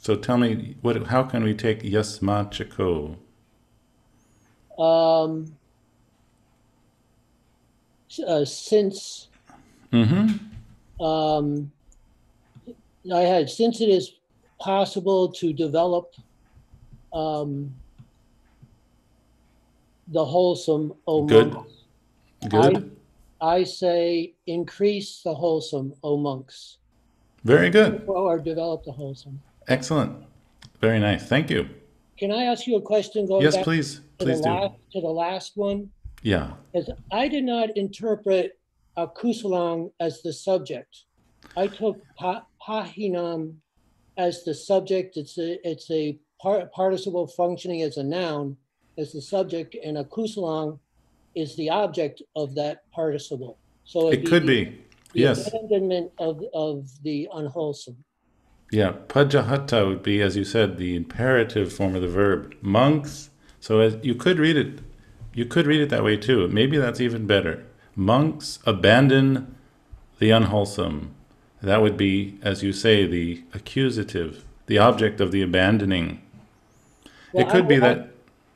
So tell me, how can we take yasma chako? Since since it is possible to develop the wholesome, O monks. Good. I say increase the wholesome, O monks. Very good. Or develop the wholesome. Excellent. Very nice. Thank you. Can I ask you a question going yes, back please. To the last one? Yeah. Because I did not interpret akusalang as the subject. I took pahinam as the subject. It's a participle functioning as a noun, as the subject, and akusalang is the object of that participle. So it could be. Yes. Abandonment of the unwholesome. Yeah, pajahata would be, as you said, the imperative form of the verb. Monks. So as you could read it that way too. Maybe that's even better. Monks abandon the unwholesome. That would be, as you say, the accusative, the object of the abandoning. Well, it could be that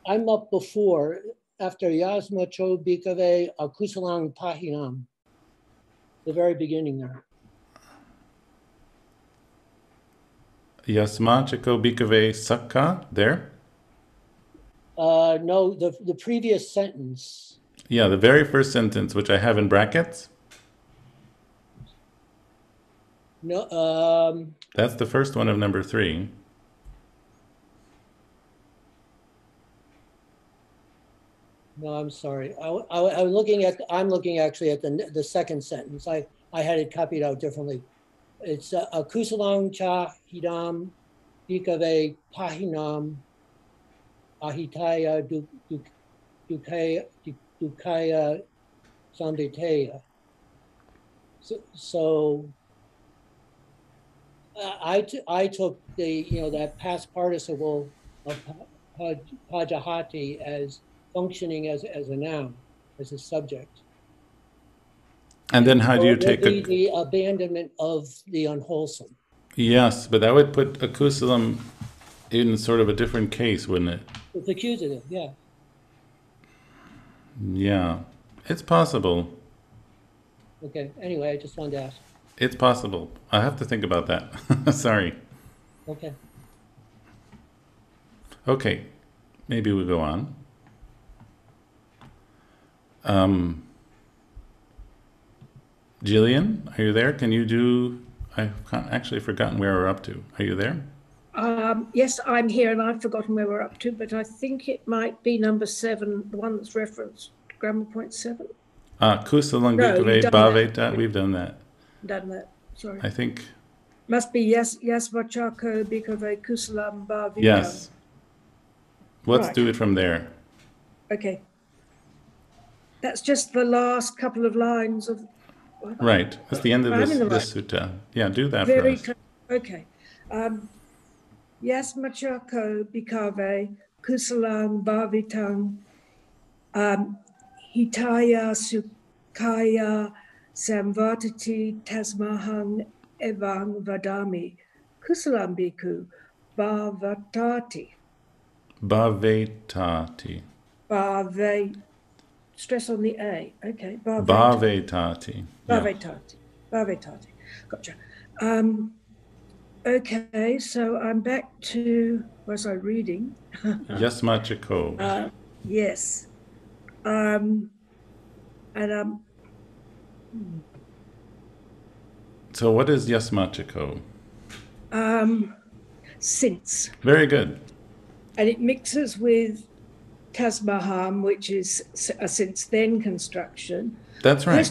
I'm up before, after yasma cho bhikkhave akusalang pahinam, the very beginning there. Yasma chako bhikkhave sakka, there? No, the previous sentence. Yeah, the very first sentence, which I have in brackets. No, That's the first one of number 3. no, I'm sorry. I'm looking actually at the second sentence. I had it copied out differently. It's a kusalang cha hidam bikave pahinam ahitaya dukaya samdeteya. So I took the that past participle of pajahati as functioning as a noun, as a subject. And then how do you take the abandonment of the unwholesome? Yes, but that would put akusalam in sort of a different case, wouldn't it? It's accusative, yeah. Yeah, it's possible. Okay, anyway, I just wanted to ask. It's possible. I have to think about that. Sorry. Okay. Okay, maybe we go on. Jillian, are you there? Can you do... I've actually forgotten where we're up to. Are you there? Yes, I'm here, and I've forgotten where we're up to, but I think it might be number 7, the one that's referenced, grammar point 7. Kusalang bhikkhave bhaveta. We've done that. Done that, sorry. I think... Must be yes vachako bhikkhave kusalam bhavita. Yes. Let's Right. do it from there. Okay. That's just the last couple of lines of... Right. That's the end of I'm in the this right. sutta. Yeah, do that Very for us. okay. Yes machako bhikkhave kusalam bhavitang hitaya sukhaya samvartati tasmahang evang vadami kusalam bhikkhu bhavatati. Bhavetati. Bhave, stress on the A. Okay. Bhavetati. Bhavetati. Bhavetati. Gotcha. Okay, so I'm back to, was I reading? Yasmachako. Yes. So what is yasmachako? Since. Very good. And it mixes with tasmaham, which is a since then construction. That's right.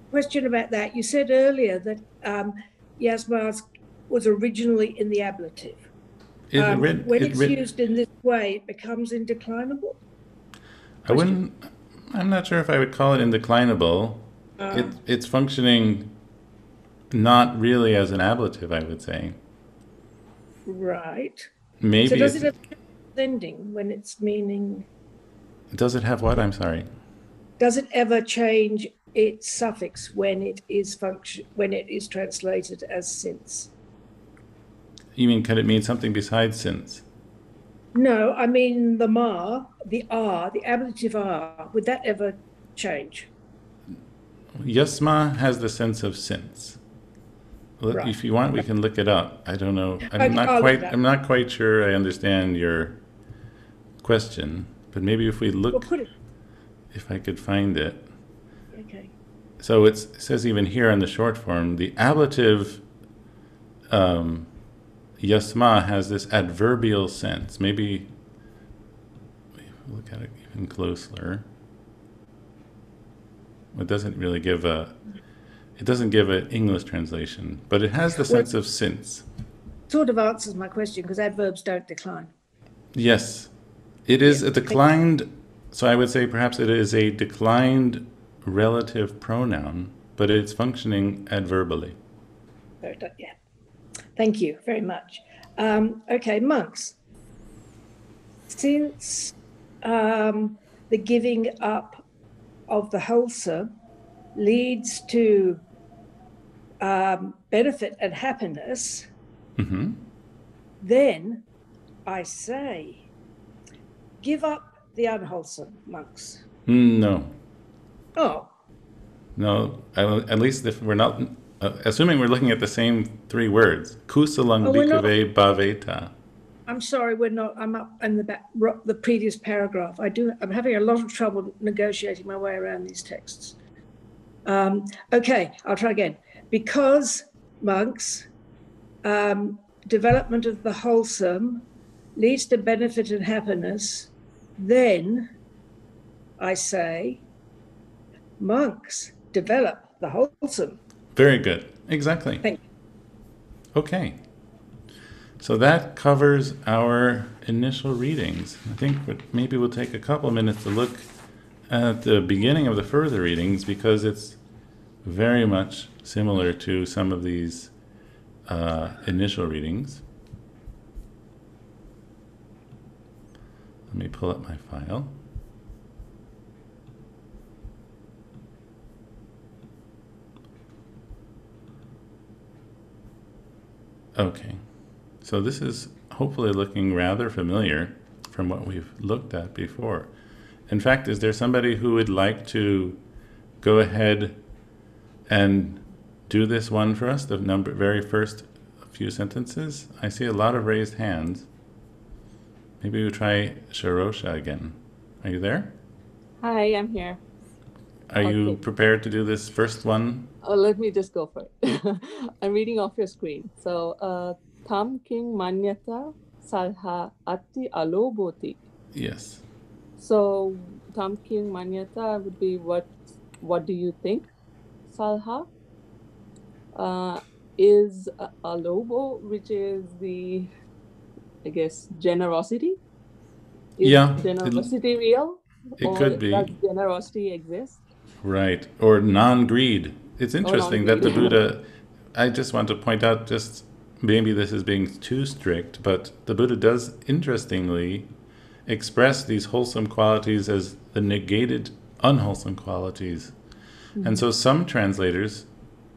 Question about that. You said earlier that yasmas was originally in the ablative. When it's used in this way, it becomes indeclinable? I'm not sure if I would call it indeclinable. It's functioning not really as an ablative, I would say. Right. Maybe. So does it have ending when it's meaning? Does it have what? I'm sorry. Does it ever change its suffix when it is translated as since? You mean, can it mean something besides since? No, I mean the the R, the ablative R, would that ever change? Yasma has the sense of since. Right. If you want, we can look it up. I don't know. I'm not quite sure I understand your question, but maybe if we look, if I could find it. Okay. So it says even here in the short form, the ablative yasma has this adverbial sense. Maybe look at it even closer. It doesn't really give it doesn't give an English translation, but it has the sense of since. Sort of answers my question because adverbs don't decline. Yes, it is a declined, so I would say perhaps it is a declined relative pronoun, but it's functioning adverbally. Yeah. Thank you very much. Okay, monks. Since the giving up of the wholesome leads to benefit and happiness, then I say, give up the unwholesome, monks. No. Oh. No, at least if we're not, assuming we're looking at the same 3 words, kusalang bhikkhave bhaveta. I'm sorry, we're not. I'm up in the back, the previous paragraph. I'm having a lot of trouble negotiating my way around these texts. Okay, I'll try again. Because monks, development of the wholesome leads to benefit and happiness, then I say monks develop the wholesome. Very good. Exactly. Thank you. Okay. So that covers our initial readings. I think maybe we'll take a couple minutes to look at the beginning of the further readings because it's very much similar to some of these initial readings. Let me pull up my file. Okay. So this is hopefully looking rather familiar from what we've looked at before. In fact, is there somebody who would like to go ahead and do this one for us, the very first few sentences? I see a lot of raised hands. Maybe we'll try Sharosha again. Are you there? Hi, I'm here. Are you prepared to do this first one? Let me just go for it. I'm reading off your screen. So, Tam King Manyata Salha Atti Aloboti. Yes. So, Tam King Manyata would be what do you think? Salha is Alobo, which is the, I guess, generosity. Is generosity real? It could be. Does generosity exist? Right. Or non-greed. It's interesting that the Buddha, I just want to point out, just maybe this is being too strict, but the Buddha does interestingly express these wholesome qualities as the negated unwholesome qualities. Mm-hmm. And so some translators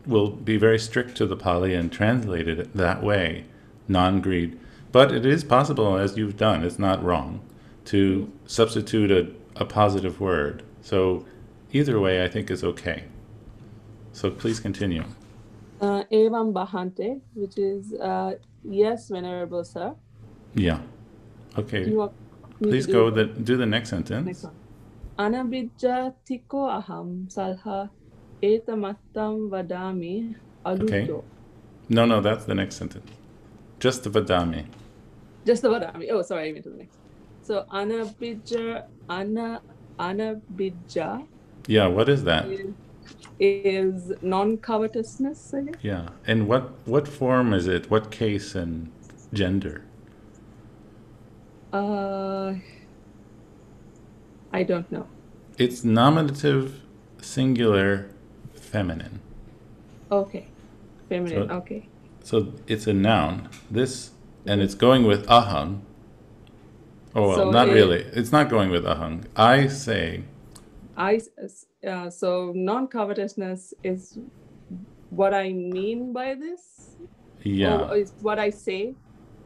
will be very strict to the Pali and translate it that way, non-greed. But it is possible, as you've done, it's not wrong, to substitute a positive word. So either way, I think is okay. So please continue. Evam Bahante, which is yes, Venerable Sir. Yeah. Okay. Please go do the next sentence. Next one. Anabijja tiko aham salha etamattam vadami aluto. Okay. No, that's the next sentence. Just the vadami. Just the vadami. Oh, sorry, I went to the next. So anabijja. Yeah, what is that? Is non-covetousness, I guess? Yeah. And what form is it? What case and gender? I don't know. It's nominative, singular, feminine. Okay. Feminine, okay. So it's a noun. This, and it's going with aham. Oh, well, so not really. It's not going with aham. I say. So non-covetousness is what I mean by this? Yeah. Or is what I say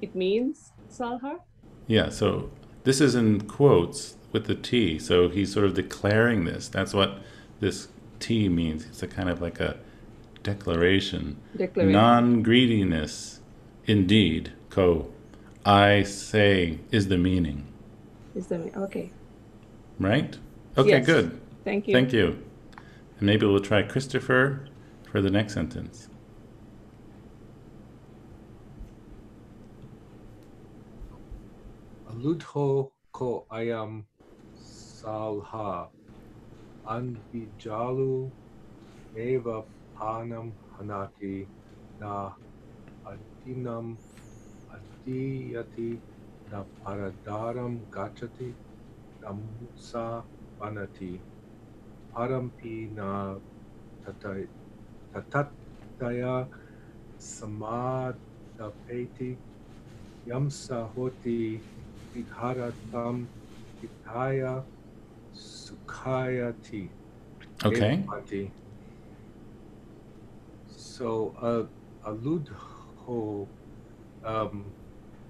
it means, Salha? Yeah, so this is in quotes with the T. So he's sort of declaring this. That's what this T means. It's a kind of like a declaration. Non-greediness, indeed, I say, is the meaning. Okay. Right? Okay, yes. Good. Thank you. Thank you. And maybe we'll try Christopher for the next sentence. Aludho ko ayam salha anbijalu eva panam hanati na adinam adiyati na paradaram gachati namusa vanati parampi na tatataya samadapeti yamsa hoti vidharatam hitaya sukhayati. Okay. So aludho,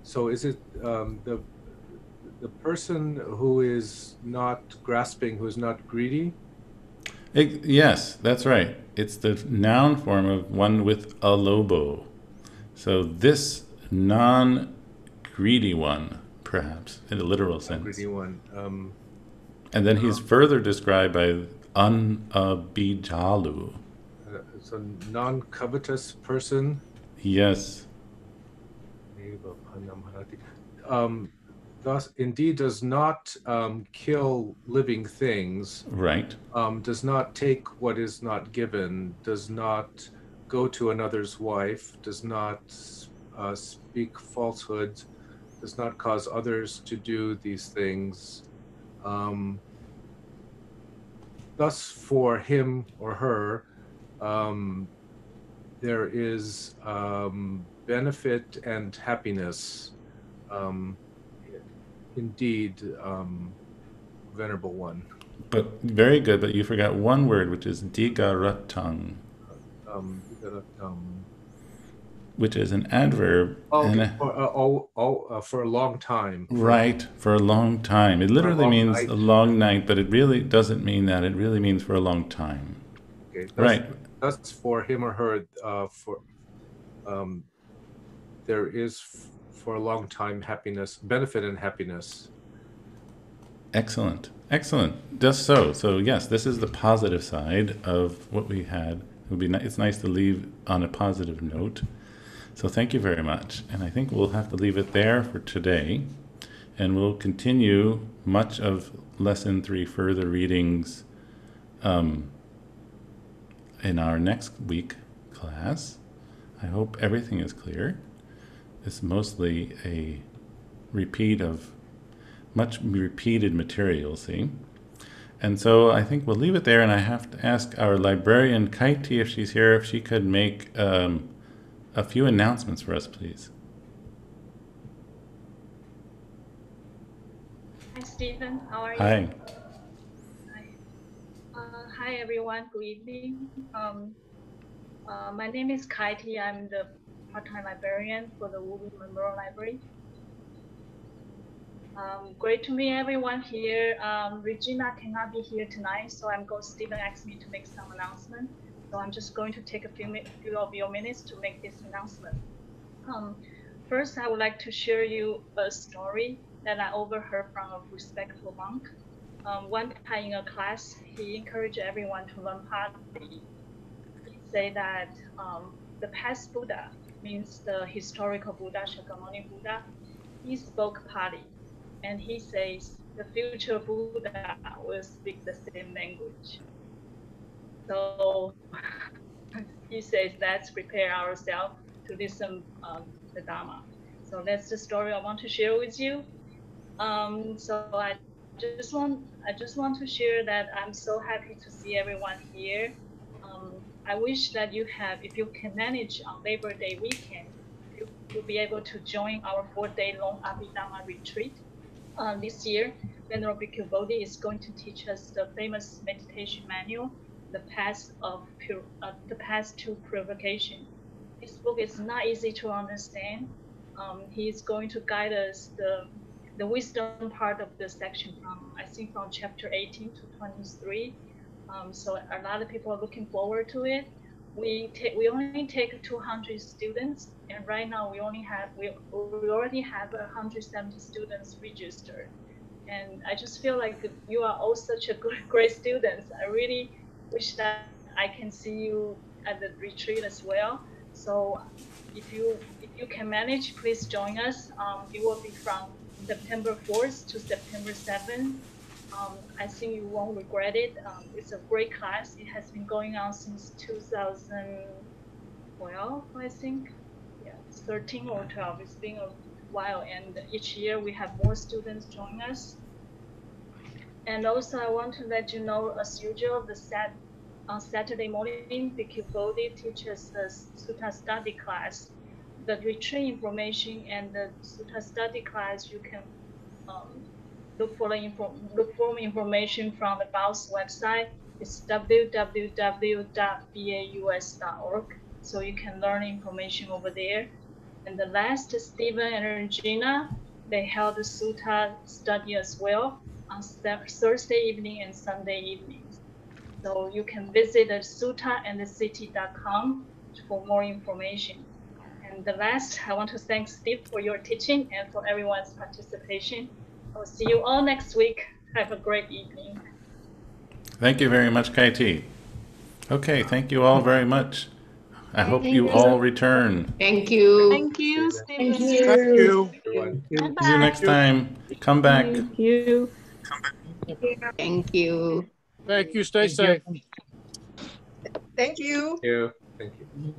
so is it the person who is not grasping, who is not greedy? Yes, that's right. It's the noun form of one with a lobo. So this non-greedy greedy one, perhaps, in a literal sense. Greedy one. And then he's further described by Anabijalu. It's a non-covetous person. Yes. Thus, indeed, does not kill living things. Right. Does not take what is not given. Does not go to another's wife. Does not speak falsehoods. Does not cause others to do these things. Thus, for him or her, there is benefit and happiness. Indeed, Venerable One. But very good, but you forgot one word, which is digaratang, which is an adverb. For a long time. Right, for a long time. It literally means a long night, but it really doesn't mean that. It really means for a long time. Okay, right. That's for him or her. There is for a long time happiness, benefit and happiness. Excellent, excellent. Just so. So yes, this is the positive side of what we had. It would be it's nice to leave on a positive note. So thank you very much. And I think we'll have to leave it there for today. And we'll continue much of Lesson 3 further readings in our next week class. I hope everything is clear. It's mostly a repeat of much repeated material, see? And so I think we'll leave it there, and I have to ask our librarian, Kaiti, if she's here, if she could make a few announcements for us, please. Hi, Stephen. How are you? Hi. Hi, everyone. Good evening. My name is Kaiti. I'm the part-time librarian for the Wu Memorial Library. Great to meet everyone here. Regina cannot be here tonight, so Stephen asked me to make some announcement. So I'm just going to take a few of your minutes to make this announcement. First, I would like to share you a story that I overheard from a respectful monk. One time in a class, he encouraged everyone to learn Pali. He said that the past Buddha, means the historical Buddha, Shakyamuni Buddha, he spoke Pali. And he says the future Buddha will speak the same language. So he says, let's prepare ourselves to listen the Dharma. So that's the story I want to share with you. So I just want to share that I'm so happy to see everyone here. I wish that if you can manage on Labor Day weekend, you'll be able to join our 4-day long Abhidhamma retreat. This year, Venerable Bhikkhu Bodhi is going to teach us the famous meditation manual, the path to purification. This book is not easy to understand. He is going to guide us the wisdom part of the section from chapter 18 to 23. So a lot of people are looking forward to it. We only take 200 students, and right now we already have 170 students registered. And I just feel like you are all such a great students. I really wish that I can see you at the retreat as well. So if you can manage, please join us. It will be from September 4th to September 7th. I think you won't regret it. It's a great class. It has been going on since 2012, I think. Yeah, it's 13 or 12. It's been a while, and each year we have more students join us. And also, I want to let you know, as usual, on Saturday morning, Bhikkhu Bodhi teaches the Sutta study class. The retreat information and the Sutta study class, you can look for information from the BAU's website. It's www.baus.org. So you can learn information over there. And the last, Stephen and Regina, they held the Sutta study as well on Thursday evening and Sunday evenings. So you can visit the suttaandthecity.com for more information. And the last, I want to thank Steve for your teaching and for everyone's participation. I will see you all next week. Have a great evening. Thank you very much, Kaiti. Okay, thank you all very much. I hope you all return. Thank you. Thank you, Stephen. Thank you. Everyone. See you next time. Come back. Thank you. Thank you. Thank you. Stay safe. Thank you. Yeah, thank you.